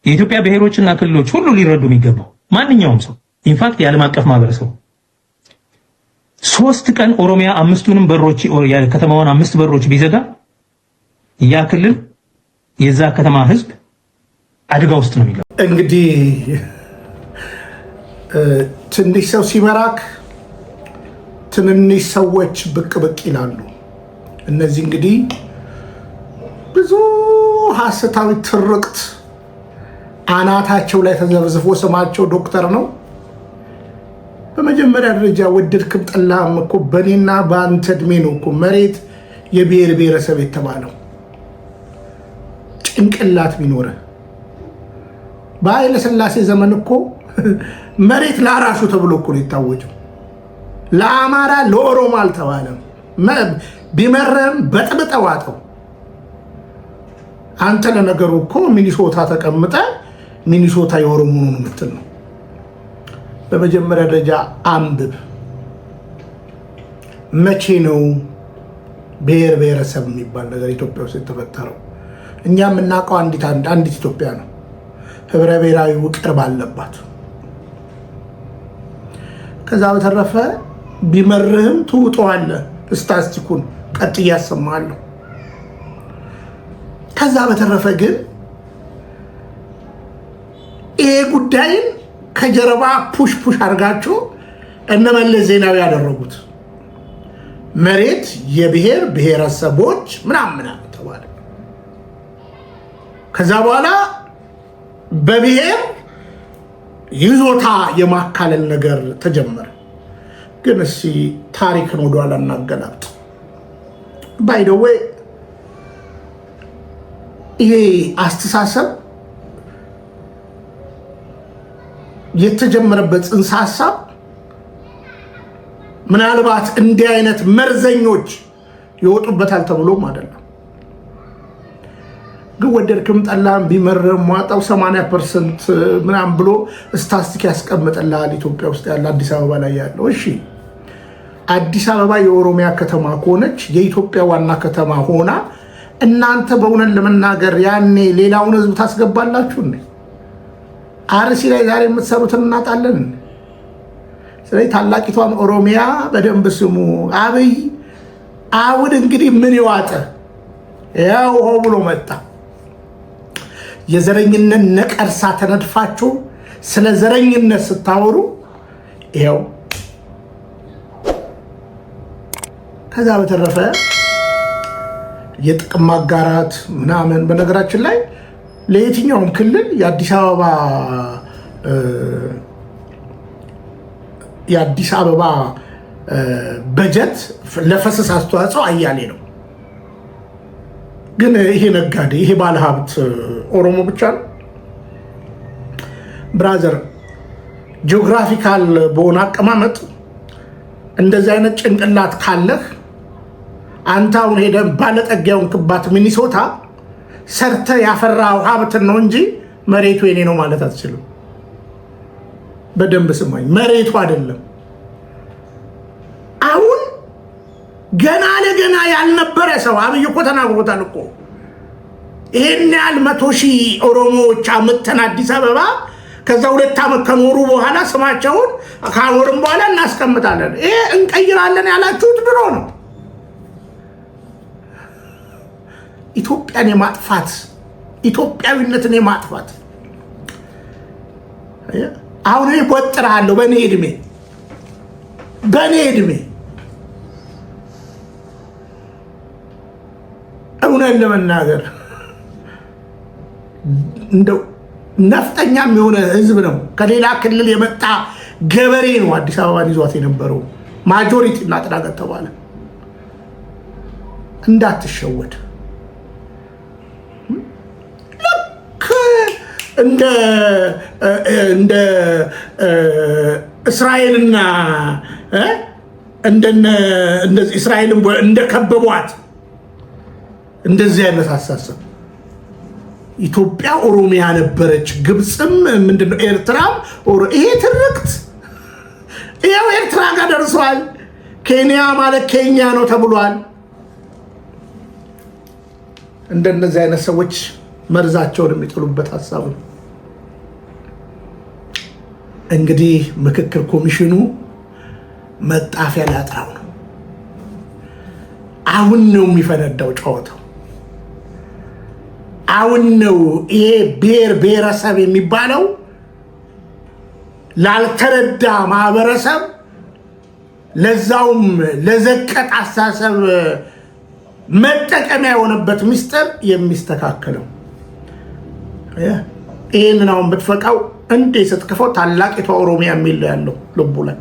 የኢትዮጵያ ብሔሮችና ክልሎች ሁሉ ሊረዱ የሚገባው ማንኛውም ሰው ኢንፋክት የዓለም አቀፍ ማህበረሰብ 3 ቀን ኦሮሚያ 5ቱንም በሮች የከተማዋን 5 በሮች ቢዘጋ ያ ክልል የዛ ከተማ ህዝብ አደጋ ውስጥ ነው የሚገባው። እንግዲህ ትንሽ ሰው ሲመራክ ትንንሽ ሰዎች ብቅ ብቅ ይላሉ። እነዚህ እንግዲህ ብዙ ሐሰታዊ ትርክት አናታቸው ላይ ተዘብዝፎ ስማቸው ዶክተር ነው። በመጀመሪያ ደረጃ ወደድክም ጠላህም እኮ በእኔና በአንተ እድሜ ነው እኮ መሬት የብሔር ብሔረሰብ የተባለው። ጭንቅላት ቢኖረ በኃይለ ሥላሴ ዘመን እኮ መሬት ለአራሹ ተብሎ እኮ ነው የታወጀው። ለአማራ ለኦሮሞ አልተባለም። ቢመረም በጥብጠው አጠው። አንተ ለነገሩ እኮ ሚኒሶታ ተቀምጠ ሚኒሶታ የኦሮሞ ነው የምትል ነው። በመጀመሪያ ደረጃ አንብብ። መቼ ነው ብሔር ብሔረሰብ የሚባል ነገር ኢትዮጵያ ውስጥ የተፈጠረው? እኛ የምናውቀው አንዲት ኢትዮጵያ ነው፣ ህብረ ብሔራዊ ውቅር ባለባት። ከዛ በተረፈ ቢመርህም ትውጠዋለህ። ስታስቲኩን ቀጥ እያሰማለሁ። ከዛ በተረፈ ግን ይሄ ጉዳይን ከጀርባ ፑሽ አድርጋችሁ እነመለስ ዜናዊ ያደረጉት መሬት የብሔር ብሔረሰቦች ምናምን ተባለ። ከዛ በኋላ በብሔር ይዞታ የማካለል ነገር ተጀመረ። ግን እሺ ታሪክን ወደኋላ እናገላብጥ። ባይ ዘ ዌይ ይሄ አስተሳሰብ የተጀመረበት ጽንሰ ሐሳብ ምናልባት እንዲህ አይነት መርዘኞች ይወጡበታል ተብሎም አይደለም። ግን ወደድክም ጠላም ቢመረም ዋጣው 80% ምናምን ብሎ ስታስቲክ ያስቀምጥልሃል ኢትዮጵያ ውስጥ ያለ አዲስ አበባ ላይ ያለው። እሺ አዲስ አበባ የኦሮሚያ ከተማ ከሆነች የኢትዮጵያ ዋና ከተማ ሆና እናንተ በእውነት ለመናገር ያኔ ሌላውን ህዝብ ታስገባላችሁ እንዴ? አርሲ ላይ ዛሬ የምትሰሩትን እናጣለን። ስለዚህ ታላቂቷን ኦሮሚያ በደንብ ስሙ። አብይ አሁን እንግዲህ ምን ይዋጠ ያው ሆ ብሎ መጣ። የዘረኝነት ነቀርሳ ተነድፋችሁ ስለ ዘረኝነት ስታወሩ ይሄው። ከዛ በተረፈ የጥቅም ማጋራት ምናምን በነገራችን ላይ ለየትኛውም ክልል የአዲስ አበባ በጀት ለፈሰስ አስተዋጽኦ አያሌ ነው። ግን ይሄ ነጋዴ ይሄ ባለሀብት ኦሮሞ ብቻ ነው ብራዘር። ጂኦግራፊካል በሆነ አቀማመጥ እንደዚህ አይነት ጭንቅላት ካለህ አንተ አሁን ሄደህ ባለጠጊያውን ክባት ሚኒሶታ ሰርተ ያፈራው ሀብትን ነው እንጂ መሬቱ የኔ ነው ማለት አትችልም። በደንብ ስማኝ፣ መሬቱ አይደለም። አሁን ገና ለገና ያልነበረ ሰው አብይ እኮ ተናግሮታል እኮ ይሄን ያህል 100,000 ኦሮሞዎች አመተን አዲስ አበባ ከዛ 2 ዓመት ከኖሩ በኋላ ስማቸውን ካኖርም በኋላ እናስቀምጣለን። ይሄ እንቀይራለን ያላችሁት ድሮ ነው። ኢትዮጵያን የማጥፋት ኢትዮጵያዊነትን የማጥፋት አሁን እኔ ቆጥራለሁ በእኔ እድሜ እውነት ለመናገር እንደው ነፍጠኛም የሆነ ህዝብ ነው። ከሌላ ክልል የመጣ ገበሬ ነው አዲስ አበባን ይዟት የነበረው። ማጆሪቲ እናጥራገት ተባለ። እንዳትሸወድ። ልክ እንደ እስራኤልና እንደዚህ እስራኤልን እንደከበቧት እንደዚህ አይነት አሳሰብ ኢትዮጵያ ኦሮሚያ ነበረች፣ ግብፅም ምንድነው ኤርትራም ይሄ ትርክት ይሄው ኤርትራ ጋር ደርሷል። ኬንያ ማለት ኬንያ ነው ተብሏል። እንደነዚህ አይነት ሰዎች መርዛቸውን የሚጥሉበት ሐሳብ ነው። እንግዲህ ምክክር ኮሚሽኑ መጣፊያ ላጥራው ነው። አሁን ነው የሚፈነዳው ጨዋታው። አሁን ነው ይሄ ብሔር ብሔረሰብ የሚባለው ላልተረዳ ማህበረሰብ ለዛውም ለዘቀጥ አስተሳሰብ መጠቀሚያ የሆነበት ምስጢር የሚስተካከለው። ይህንን አሁን ብትፈቃው እንዴ ስትከፈው ታላቂቷ ኦሮሚያ የሚል ያለው ልቡ ላይ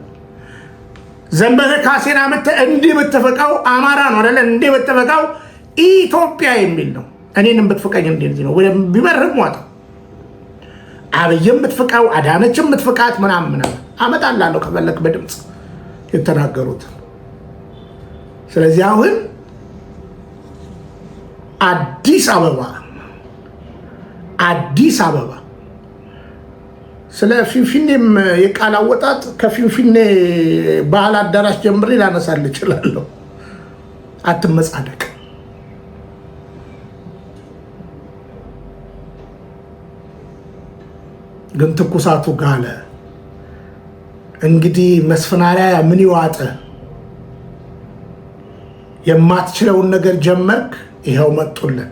ዘንበለ ካሴና እንዲህ ብትፈቃው አማራ ነው አይደለ? እንዲህ ብትፈቃው ኢትዮጵያ የሚል ነው። እኔንም ብትፈቃኝ እንደዚህ ነው። ወይም ቢመርህ ሟጣ አብይም ብትፈቃው አዳነችም ብትፈቃት ምናምን አመጣላለሁ ከፈለክ በድምጽ የተናገሩት። ስለዚህ አሁን አዲስ አበባ ስለ ፊንፊኔም የቃል አወጣጥ ከፊንፊኔ ባህል አዳራሽ ጀምሬ ላነሳል እችላለሁ። አትመጻደቅ። ግን ትኩሳቱ ጋለ። እንግዲህ መስፈናሪያ ምን ይዋጠ? የማትችለውን ነገር ጀመርክ፣ ይኸው መጡልን።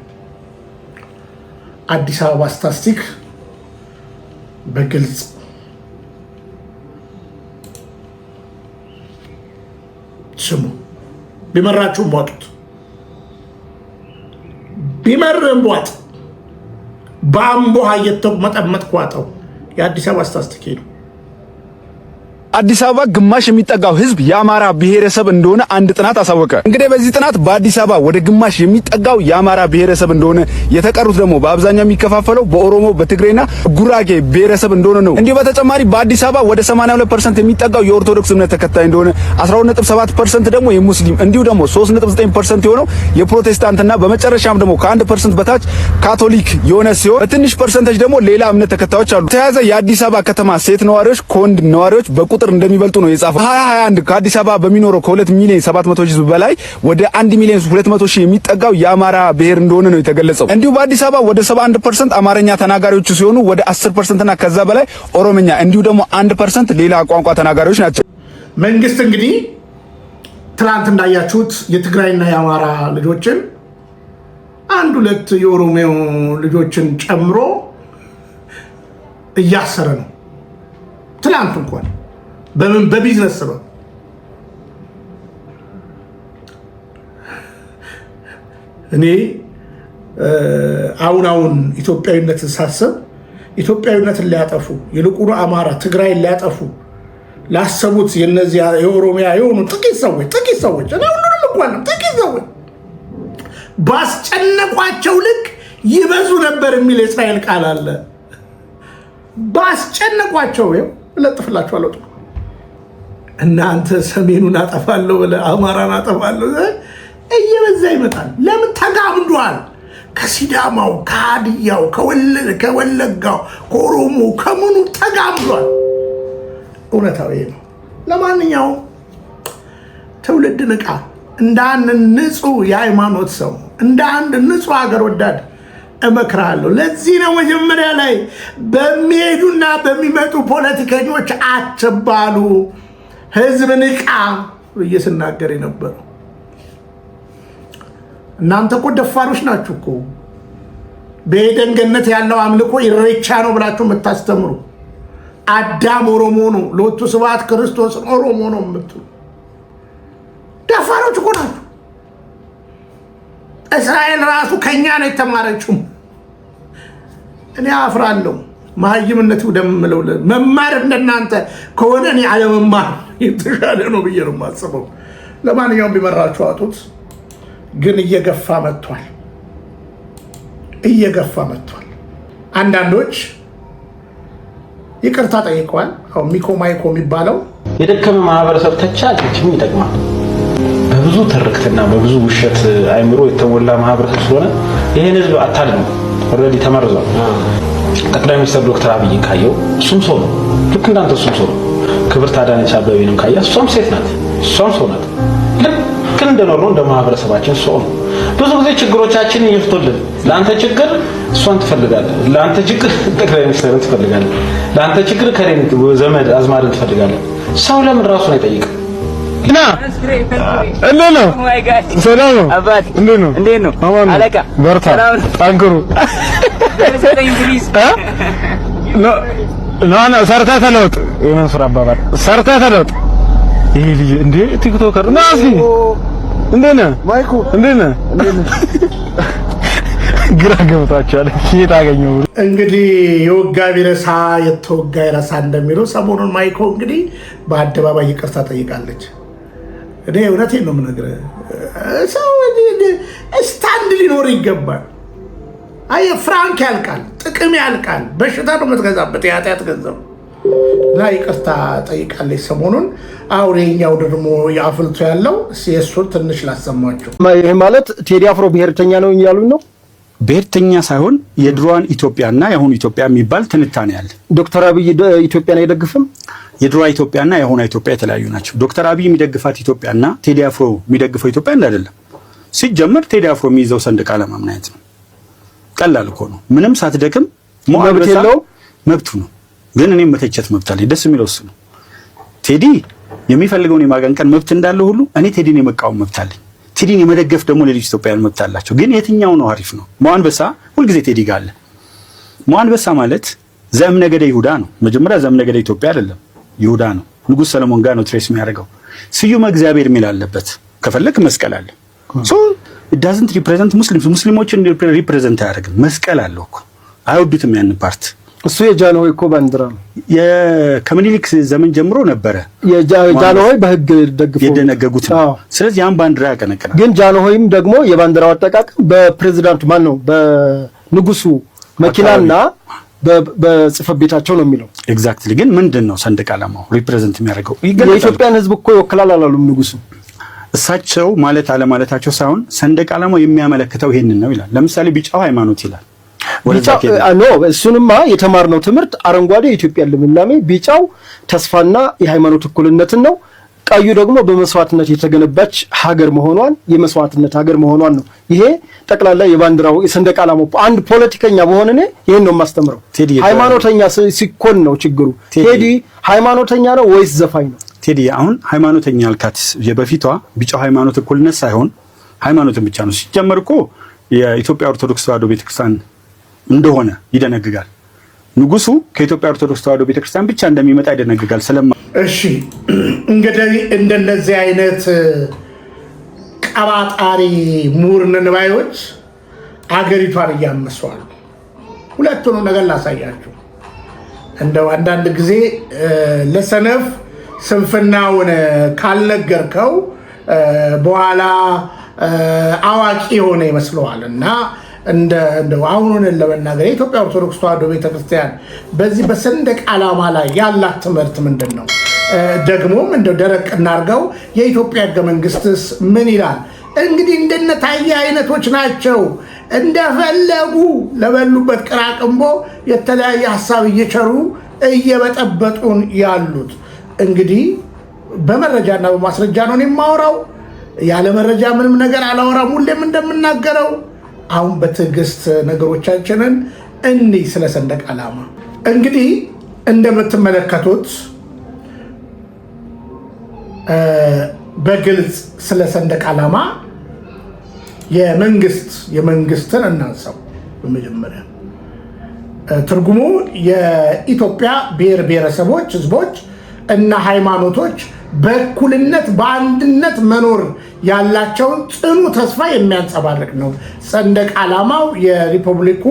አዲስ አበባ ስታስቲክ በግልጽ ስሙ። ቢመራችሁም ዋጡት፣ ቢመርም ዋጥ። በአምቦሃ እየተመጠመጥ ቋጠው። የአዲስ አበባ ስታስቲክ ነው። አዲስ አበባ ግማሽ የሚጠጋው ህዝብ የአማራ ብሔረሰብ እንደሆነ አንድ ጥናት አሳወቀ። እንግዲህ በዚህ ጥናት በአዲስ አበባ ወደ ግማሽ የሚጠጋው የአማራ ብሔረሰብ እንደሆነ፣ የተቀሩት ደግሞ በአብዛኛው የሚከፋፈለው በኦሮሞ በትግሬና ጉራጌ ብሔረሰብ እንደሆነ ነው። እንዲሁ በተጨማሪ በአዲስ አበባ ወደ 82% የሚጠጋው የኦርቶዶክስ እምነት ተከታይ እንደሆነ፣ 12.7% ደግሞ የሙስሊም እንዲሁ ደግሞ 3.9% የሆነው የፕሮቴስታንትና በመጨረሻም ደግሞ ከ1% በታች ካቶሊክ የሆነ ሲሆን በትንሽ ፐርሰንቴጅ ደግሞ ሌላ እምነት ተከታዮች አሉ። ተያዘ የአዲስ አበባ ከተማ ሴት ነዋሪዎች ከወንድ ነዋሪዎች በቁጥር እንደሚበልጡ ነው የጻፈው። 2021 ከአዲስ አበባ በሚኖረው ከ2 ሚሊዮን 700 ሺህ ህዝብ በላይ ወደ 1 ሚሊዮን 200 ሺህ የሚጠጋው የአማራ ብሔር እንደሆነ ነው የተገለጸው። እንዲሁ በአዲስ አበባ ወደ 71% አማርኛ ተናጋሪዎች ሲሆኑ ወደ 10% እና ከዛ በላይ ኦሮምኛ እንዲሁ ደግሞ 1% ሌላ ቋንቋ ተናጋሪዎች ናቸው። መንግስት እንግዲህ ትናንት እንዳያችሁት የትግራይና የአማራ ልጆችን አንድ ሁለት የኦሮሚያ ልጆችን ጨምሮ እያሰረ ነው። ትናንት እንኳን በቢዝነስ ነው። እኔ አሁን ኢትዮጵያዊነትን ሳስብ ኢትዮጵያዊነትን ሊያጠፉ ይልቁኑ አማራ ትግራይን ሊያጠፉ ላሰቡት የነዚህ የኦሮሚያ የሆኑ ጥቂት ሰዎች እኔ ሁሉንም እንኳን ጥቂት ሰዎች ባስጨነቋቸው ልክ ይበዙ ነበር የሚል የእስራኤል ቃል አለ። ባስጨነቋቸው እለጥፍላችኋለሁ። እናንተ ሰሜኑን አጠፋለሁ ብለህ አማራን አጠፋለሁ እየበዛ ይመጣል። ለምን ተጋምዷል? ከሲዳማው፣ ከሀዲያው፣ ከወለጋው፣ ከኦሮሞ ከምኑ ተጋምዷል። እውነታዊ ነው። ለማንኛውም ትውልድ ንቃ። እንደ አንድ ንጹህ የሃይማኖት ሰው፣ እንደ አንድ ንጹህ ሀገር ወዳድ እመክራለሁ። ለዚህ ነው መጀመሪያ ላይ በሚሄዱና በሚመጡ ፖለቲከኞች አትባሉ፣ ህዝብ ንቃ ብዬ ስናገር የነበረው። እናንተ እኮ ደፋሮች ናችሁ እኮ። በኤደን ገነት ያለው አምልኮ ኢሬቻ ነው ብላችሁ የምታስተምሩ አዳም ኦሮሞ ነው፣ ሎቱ ስብሐት ክርስቶስን ኦሮሞ ነው የምትሉ ደፋሮች እኮ ናችሁ። እስራኤል ራሱ ከኛ ነው የተማረችው። እኔ አፍራለሁ። መሀይምነት ወደምለው መማር እንደናንተ ከሆነ እኔ አለመማር የተሻለ ነው ብዬ ነው የማስበው። ለማንኛውም ቢመራችሁ አጡት። ግን እየገፋ መጥቷል። አንዳንዶች ይቅርታ ጠይቀዋል። አሁን ሚኮ ማይኮ የሚባለው የደከመ ማህበረሰብ ተቻችም ይጠቅማል። በብዙ ትርክትና በብዙ ውሸት አይምሮ የተሞላ ማህበረሰብ ስለሆነ ይሄን ህዝብ አታልም። ኦልሬዲ ተመርዟል። ጠቅላይ ሚኒስትር ዶክተር አብይ ካየው እሱም ሰው ነው፣ ልክ እንዳንተ እሱም ሰው ነው። ክብርት አዳነች አቤቤንም ካያ እሷም ሴት ናት፣ እሷም ሰው ናት። ልክ እንደኖርነው እንደ ማህበረሰባችን ሰው ነው። ብዙ ጊዜ ችግሮቻችን ይፍቱልን። ለአንተ ችግር እሷን ትፈልጋለህ፣ ለአንተ ችግር ጠቅላይ ሚኒስትርን ትፈልጋለህ፣ ለአንተ ችግር ከሬን ዘመድ አዝማድን ትፈልጋለህ። ሰው ለምን ራሱን አይጠይቅም? እና እንዴት ነው? ሰላም ነው? እንዴት ነው? አለቃ በርታ፣ ጠንክሩ። ኖ ሰርተህ ተለወጥ። የመንሱር አባባል ሰርተህ ተለወጥ። ይሄ ልጅ እንዴ ቲክቶከር ነው። እስኪ እንዴት ነህ ማይኩ? እንዴት ነህ? ግራ ገብቷቸዋል። የት አገኘው? እንግዲህ የወጋ ቢረሳ የተወጋ ይረሳ እንደሚለው ሰሞኑን ማይኮ እንግዲህ በአደባባይ ይቅርታ ጠይቃለች። እኔ እውነቴን ነው የምነግርህ። ሰው ስታንድ ሊኖር ይገባል። አይ ፍራንክ ያልቃል፣ ጥቅም ያልቃል። በሽታ ነው የምትገዛበት የኃጢአት ገንዘብ ላይ ይቅርታ ጠይቃለች ሰሞኑን። አሁን የኛው ደግሞ የአፍልቶ ያለው የእሱን ትንሽ ላሰማችሁ። ይህ ማለት ቴዲ አፍሮ ብሔርተኛ ነው እያሉኝ ነው? ብሔርተኛ ሳይሆን የድሮዋን ኢትዮጵያና የአሁኑ ኢትዮጵያ የሚባል ትንታኔ አለ። ዶክተር አብይ ኢትዮጵያን አይደግፍም? የድሮዋ ኢትዮጵያና የአሁኑ ኢትዮጵያ የተለያዩ ናቸው። ዶክተር አብይ የሚደግፋት ኢትዮጵያና ቴዲ አፍሮ የሚደግፈው ኢትዮጵያ አይደለም። ሲጀመር ቴዲ አፍሮ የሚይዘው ሰንደቅ ዓላማ ምን አይነት ነው? ቀላል እኮ ነው። ምንም ሳትደክም መብት የለው፣ መብቱ ነው። ግን እኔም መተቸት መብት አለኝ። ደስ የሚለው እሱ ነው። ቴዲ የሚፈልገውን የማቀንቀን መብት እንዳለው ሁሉ እኔ ቴዲን የመቃወም መብት አለኝ። ቴዲን የመደገፍ ደግሞ ሌሎች ኢትዮጵያውያን መብት አላቸው። ግን የትኛው ነው አሪፍ ነው? ሞአንበሳ ሁልጊዜ ቴዲ ጋር አለ። ሞአንበሳ ማለት ዘእምነገደ ይሁዳ ነው። መጀመሪያ ዘእምነገደ ኢትዮጵያ አይደለም፣ ይሁዳ ነው። ንጉሥ ሰለሞን ጋር ነው ትሬስ የሚያደርገው። ስዩመ እግዚአብሔር የሚል አለበት። ከፈለክ መስቀል አለ። ሶ it doesn't represent ሙስሊሞችን ሪፕሬዘንት አያደርግም። መስቀል አለው እኮ አይወዱትም ያን ፓርት። እሱ የጃንሆይ እኮ ባንዲራ ነው። ከምኒልክ ዘመን ጀምሮ ነበረ የጃንሆይ በህግ ደግፎ የደነገጉት ነው። ስለዚህ ያን ባንዲራ ያቀነቅናል። ግን ጃንሆይም ደግሞ የባንዲራው አጠቃቀም በፕሬዝዳንቱ ማን ነው በንጉሱ መኪናና በጽፈት ቤታቸው ነው የሚለው። ኤግዛክትሊ። ግን ምንድነው ሰንደቅ ዓላማው ሪፕሬዘንት የሚያደርገው? የኢትዮጵያን ህዝብ እኮ ይወክላል አላሉም ንጉሱ። እሳቸው ማለት አለማለታቸው ሳይሆን ሰንደቅ ዓላማው የሚያመለክተው ይሄንን ነው ይላል። ለምሳሌ ቢጫው ሃይማኖት ይላል። እሱንማ የተማርነው ትምህርት አረንጓዴ የኢትዮጵያ ልምላሜ፣ ቢጫው ተስፋና የሃይማኖት እኩልነትን ነው። ቀዩ ደግሞ በመስዋዕትነት የተገነባች ሀገር መሆኗን የመስዋዕትነት ሀገር መሆኗን ነው። ይሄ ጠቅላላ የባንዲራው የሰንደቅ ዓላማው አንድ ፖለቲከኛ በሆነ እኔ ይሄን ነው የማስተምረው። ሃይማኖተኛ ሲኮን ነው ችግሩ። ቴዲ ሃይማኖተኛ ነው ወይስ ዘፋኝ ነው? ቴዲ አሁን ሃይማኖተኛ አልካት የበፊቷ ቢጫው ሃይማኖት እኩልነት ሳይሆን ሃይማኖትን ብቻ ነው። ሲጀመር እኮ የኢትዮጵያ ኦርቶዶክስ ተዋሕዶ ቤተክርስቲያን እንደሆነ ይደነግጋል። ንጉሱ ከኢትዮጵያ ኦርቶዶክስ ተዋሕዶ ቤተክርስቲያን ብቻ እንደሚመጣ ይደነግጋል። እሺ እንግዲህ እንደነዚህ አይነት ቀባጣሪ ምሁር ነን ባዮች አገሪቷን እያመሷል። ሁለቱንም ነገር ላሳያችሁ። እንደው አንዳንድ ጊዜ ለሰነፍ ስንፍናውን ካልነገርከው በኋላ አዋቂ የሆነ ይመስለዋል። እና እንደው አሁኑን ለመናገር የኢትዮጵያ ኦርቶዶክስ ተዋሕዶ ቤተክርስቲያን በዚህ በሰንደቅ ዓላማ ላይ ያላት ትምህርት ምንድን ነው? ደግሞም እንደው ደረቅ እናርገው የኢትዮጵያ ሕገ መንግስትስ ምን ይላል? እንግዲህ እንደነ ታዬ አይነቶች ናቸው እንደፈለጉ ለበሉበት ቅራቅንቦ የተለያየ ሀሳብ እየቸሩ እየበጠበጡን ያሉት። እንግዲህ በመረጃና በማስረጃ ነው የማወራው። ያለ መረጃ ምንም ነገር አላወራም። ሁሌም እንደምናገረው አሁን በትዕግስት ነገሮቻችንን እንይ። ስለ ሰንደቅ ዓላማ እንግዲህ እንደምትመለከቱት በግልጽ ስለ ሰንደቅ ዓላማ የመንግስትን እናንሳው። በመጀመሪያ ትርጉሙ የኢትዮጵያ ብሔር ብሔረሰቦች፣ ህዝቦች እና ሃይማኖቶች በእኩልነት በአንድነት መኖር ያላቸውን ጽኑ ተስፋ የሚያንጸባርቅ ነው። ሰንደቅ ዓላማው የሪፐብሊኩ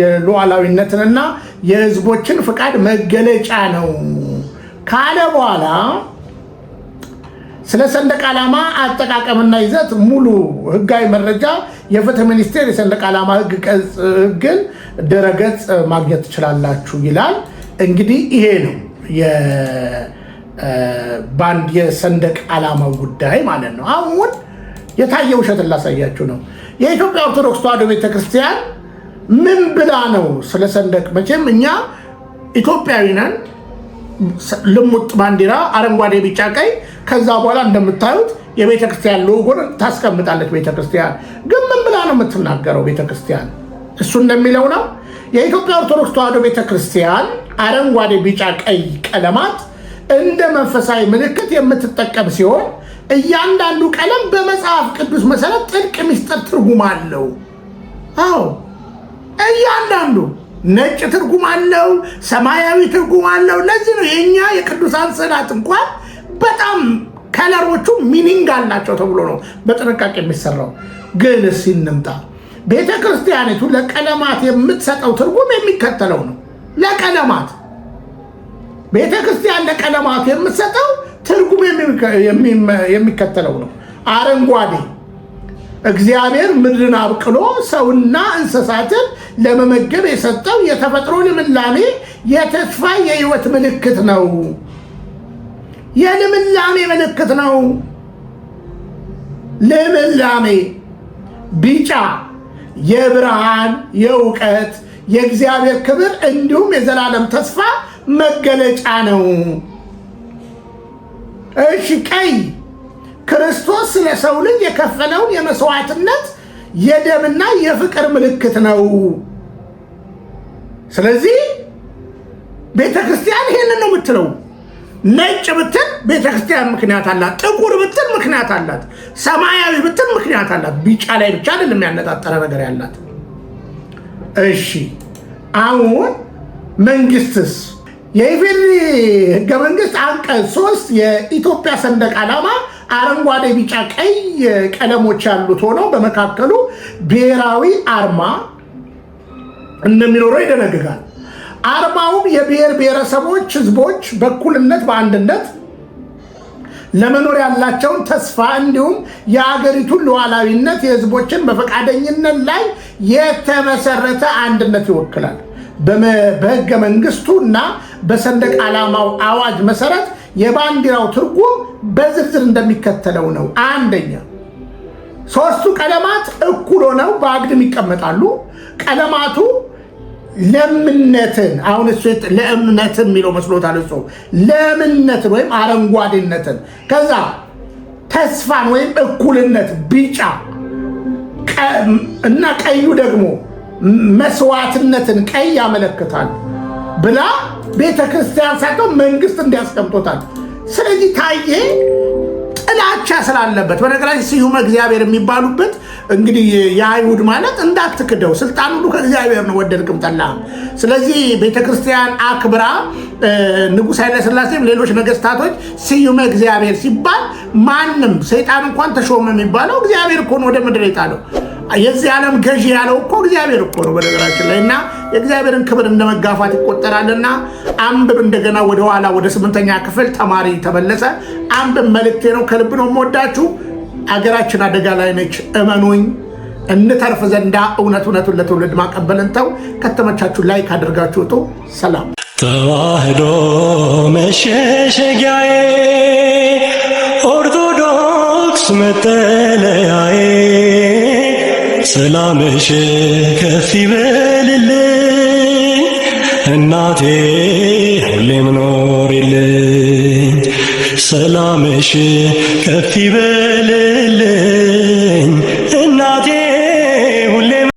የሉዓላዊነትንና የህዝቦችን ፍቃድ መገለጫ ነው ካለ በኋላ ስለ ሰንደቅ ዓላማ አጠቃቀምና ይዘት ሙሉ ህጋዊ መረጃ የፍትህ ሚኒስቴር የሰንደቅ ዓላማ ህግን ድረገጽ ማግኘት ትችላላችሁ ይላል። እንግዲህ ይሄ ነው ባንድ የሰንደቅ ዓላማው ጉዳይ ማለት ነው። አሁን የታየ ውሸት ላሳያችሁ ነው። የኢትዮጵያ ኦርቶዶክስ ተዋሕዶ ቤተክርስቲያን ምን ብላ ነው ስለ ሰንደቅ? መቼም እኛ ኢትዮጵያዊ ነን። ልሙጥ ባንዲራ አረንጓዴ፣ ቢጫ፣ ቀይ ከዛ በኋላ እንደምታዩት የቤተክርስቲያን ሎጎን ታስቀምጣለች። ቤተክርስቲያን ግን ምን ብላ ነው የምትናገረው? ቤተክርስቲያን እሱ እንደሚለው ነው። የኢትዮጵያ ኦርቶዶክስ ተዋሕዶ ቤተክርስቲያን አረንጓዴ፣ ቢጫ፣ ቀይ ቀለማት እንደ መንፈሳዊ ምልክት የምትጠቀም ሲሆን እያንዳንዱ ቀለም በመጽሐፍ ቅዱስ መሰረት ጥልቅ ምስጢር ትርጉም አለው። አዎ እያንዳንዱ ነጭ ትርጉም አለው፣ ሰማያዊ ትርጉም አለው። ለዚህ ነው የኛ የቅዱሳን ስዕላት እንኳን በጣም ከለሮቹ ሚኒንግ አላቸው ተብሎ ነው በጥንቃቄ የሚሰራው። ግን ሲንምጣ ቤተክርስቲያኒቱ ለቀለማት የምትሰጠው ትርጉም የሚከተለው ነው። ለቀለማት ቤተክርስቲያን ለቀለማት የምትሰጠው ትርጉም የሚከተለው ነው። አረንጓዴ እግዚአብሔር ምድርን አብቅሎ ሰውና እንስሳትን ለመመገብ የሰጠው የተፈጥሮ ልምላሜ የተስፋ የህይወት ምልክት ነው። የልምላሜ ምልክት ነው። ልምላሜ። ቢጫ የብርሃን፣ የእውቀት፣ የእግዚአብሔር ክብር እንዲሁም የዘላለም ተስፋ መገለጫ ነው። እሺ ቀይ ክርስቶስ ለሰው ልጅ የከፈለውን የመስዋዕትነት የደምና የፍቅር ምልክት ነው። ስለዚህ ቤተክርስቲያን ይሄንን ነው የምትለው። ነጭ ብትል ቤተክርስቲያን ምክንያት አላት፣ ጥቁር ብትል ምክንያት አላት፣ ሰማያዊ ብትል ምክንያት አላት። ቢጫ ላይ ብቻ አይደለም ያነጣጠረ ነገር ያላት። እሺ አሁን መንግስትስ የኢፌዴሪ ህገ መንግስት አንቀጽ 3 የኢትዮጵያ ሰንደቅ ዓላማ አረንጓዴ፣ ቢጫ፣ ቀይ ቀለሞች ያሉት ሆነው በመካከሉ ብሔራዊ አርማ እንደሚኖረው ይደነግጋል። አርማውም የብሔር ብሔረሰቦች ህዝቦች በእኩልነት በአንድነት ለመኖር ያላቸውን ተስፋ እንዲሁም የአገሪቱን ሉዓላዊነት የህዝቦችን በፈቃደኝነት ላይ የተመሰረተ አንድነት ይወክላል። በህገ መንግስቱ እና በሰንደቅ ዓላማው አዋጅ መሰረት የባንዲራው ትርጉም በዝርዝር እንደሚከተለው ነው። አንደኛ፣ ሶስቱ ቀለማት እኩል ሆነው በአግድም ይቀመጣሉ። ቀለማቱ ለምነትን፣ አሁን እሱ ለእምነትን የሚለው መስሎታል። እሱ ለምነትን ወይም አረንጓዴነትን፣ ከዛ ተስፋን ወይም እኩልነት ቢጫ እና ቀዩ ደግሞ መስዋዕትነትን ቀይ ያመለክታል ብላ ቤተክርስቲያን ሳይሆን መንግስት እንዲያስቀምጦታል። ስለዚህ ታዬ ጥላቻ ስላለበት በነገራችን ስዩመ እግዚአብሔር የሚባሉበት እንግዲህ የአይሁድ ማለት እንዳትክደው ስልጣን ሁሉ ከእግዚአብሔር ነው ወደድክም ጠላህም። ስለዚህ ቤተክርስቲያን አክብራ ንጉሥ ኃይለ ሥላሴም ሌሎች ነገስታቶች ስዩመ እግዚአብሔር ሲባል ማንም ሰይጣን እንኳን ተሾመ የሚባለው እግዚአብሔር እኮ ነው ወደ ምድር የጣለው። የዚህ ዓለም ገዢ ያለው እኮ እግዚአብሔር እኮ ነው በነገራችን ላይ። እና የእግዚአብሔርን ክብር እንደመጋፋት ይቆጠራልና አንብብ። እንደገና ወደኋላ ወደ 8ኛ ክፍል ተማሪ ተመለሰ። አንብብ፣ መልእክቴ ነው። ከልብ ነው የምወዳችሁ። አገራችን አደጋ ላይ ነች፣ እመኑኝ። እንተርፍ ዘንዳ እውነቱን ለትውልድ ማቀበልን ተው። ከተመቻችሁ ላይክ አድርጋችሁ ውጡ። ሰላም። ተዋህዶ መሸሸጊያዬ፣ ኦርቶዶክስ መጠለያዬ፣ ሰላምሽ ከፍ ይበልልኝ እናቴ ሁሌም ኖሪልኝ። ሰላምሽ ከፍ ይበልልኝ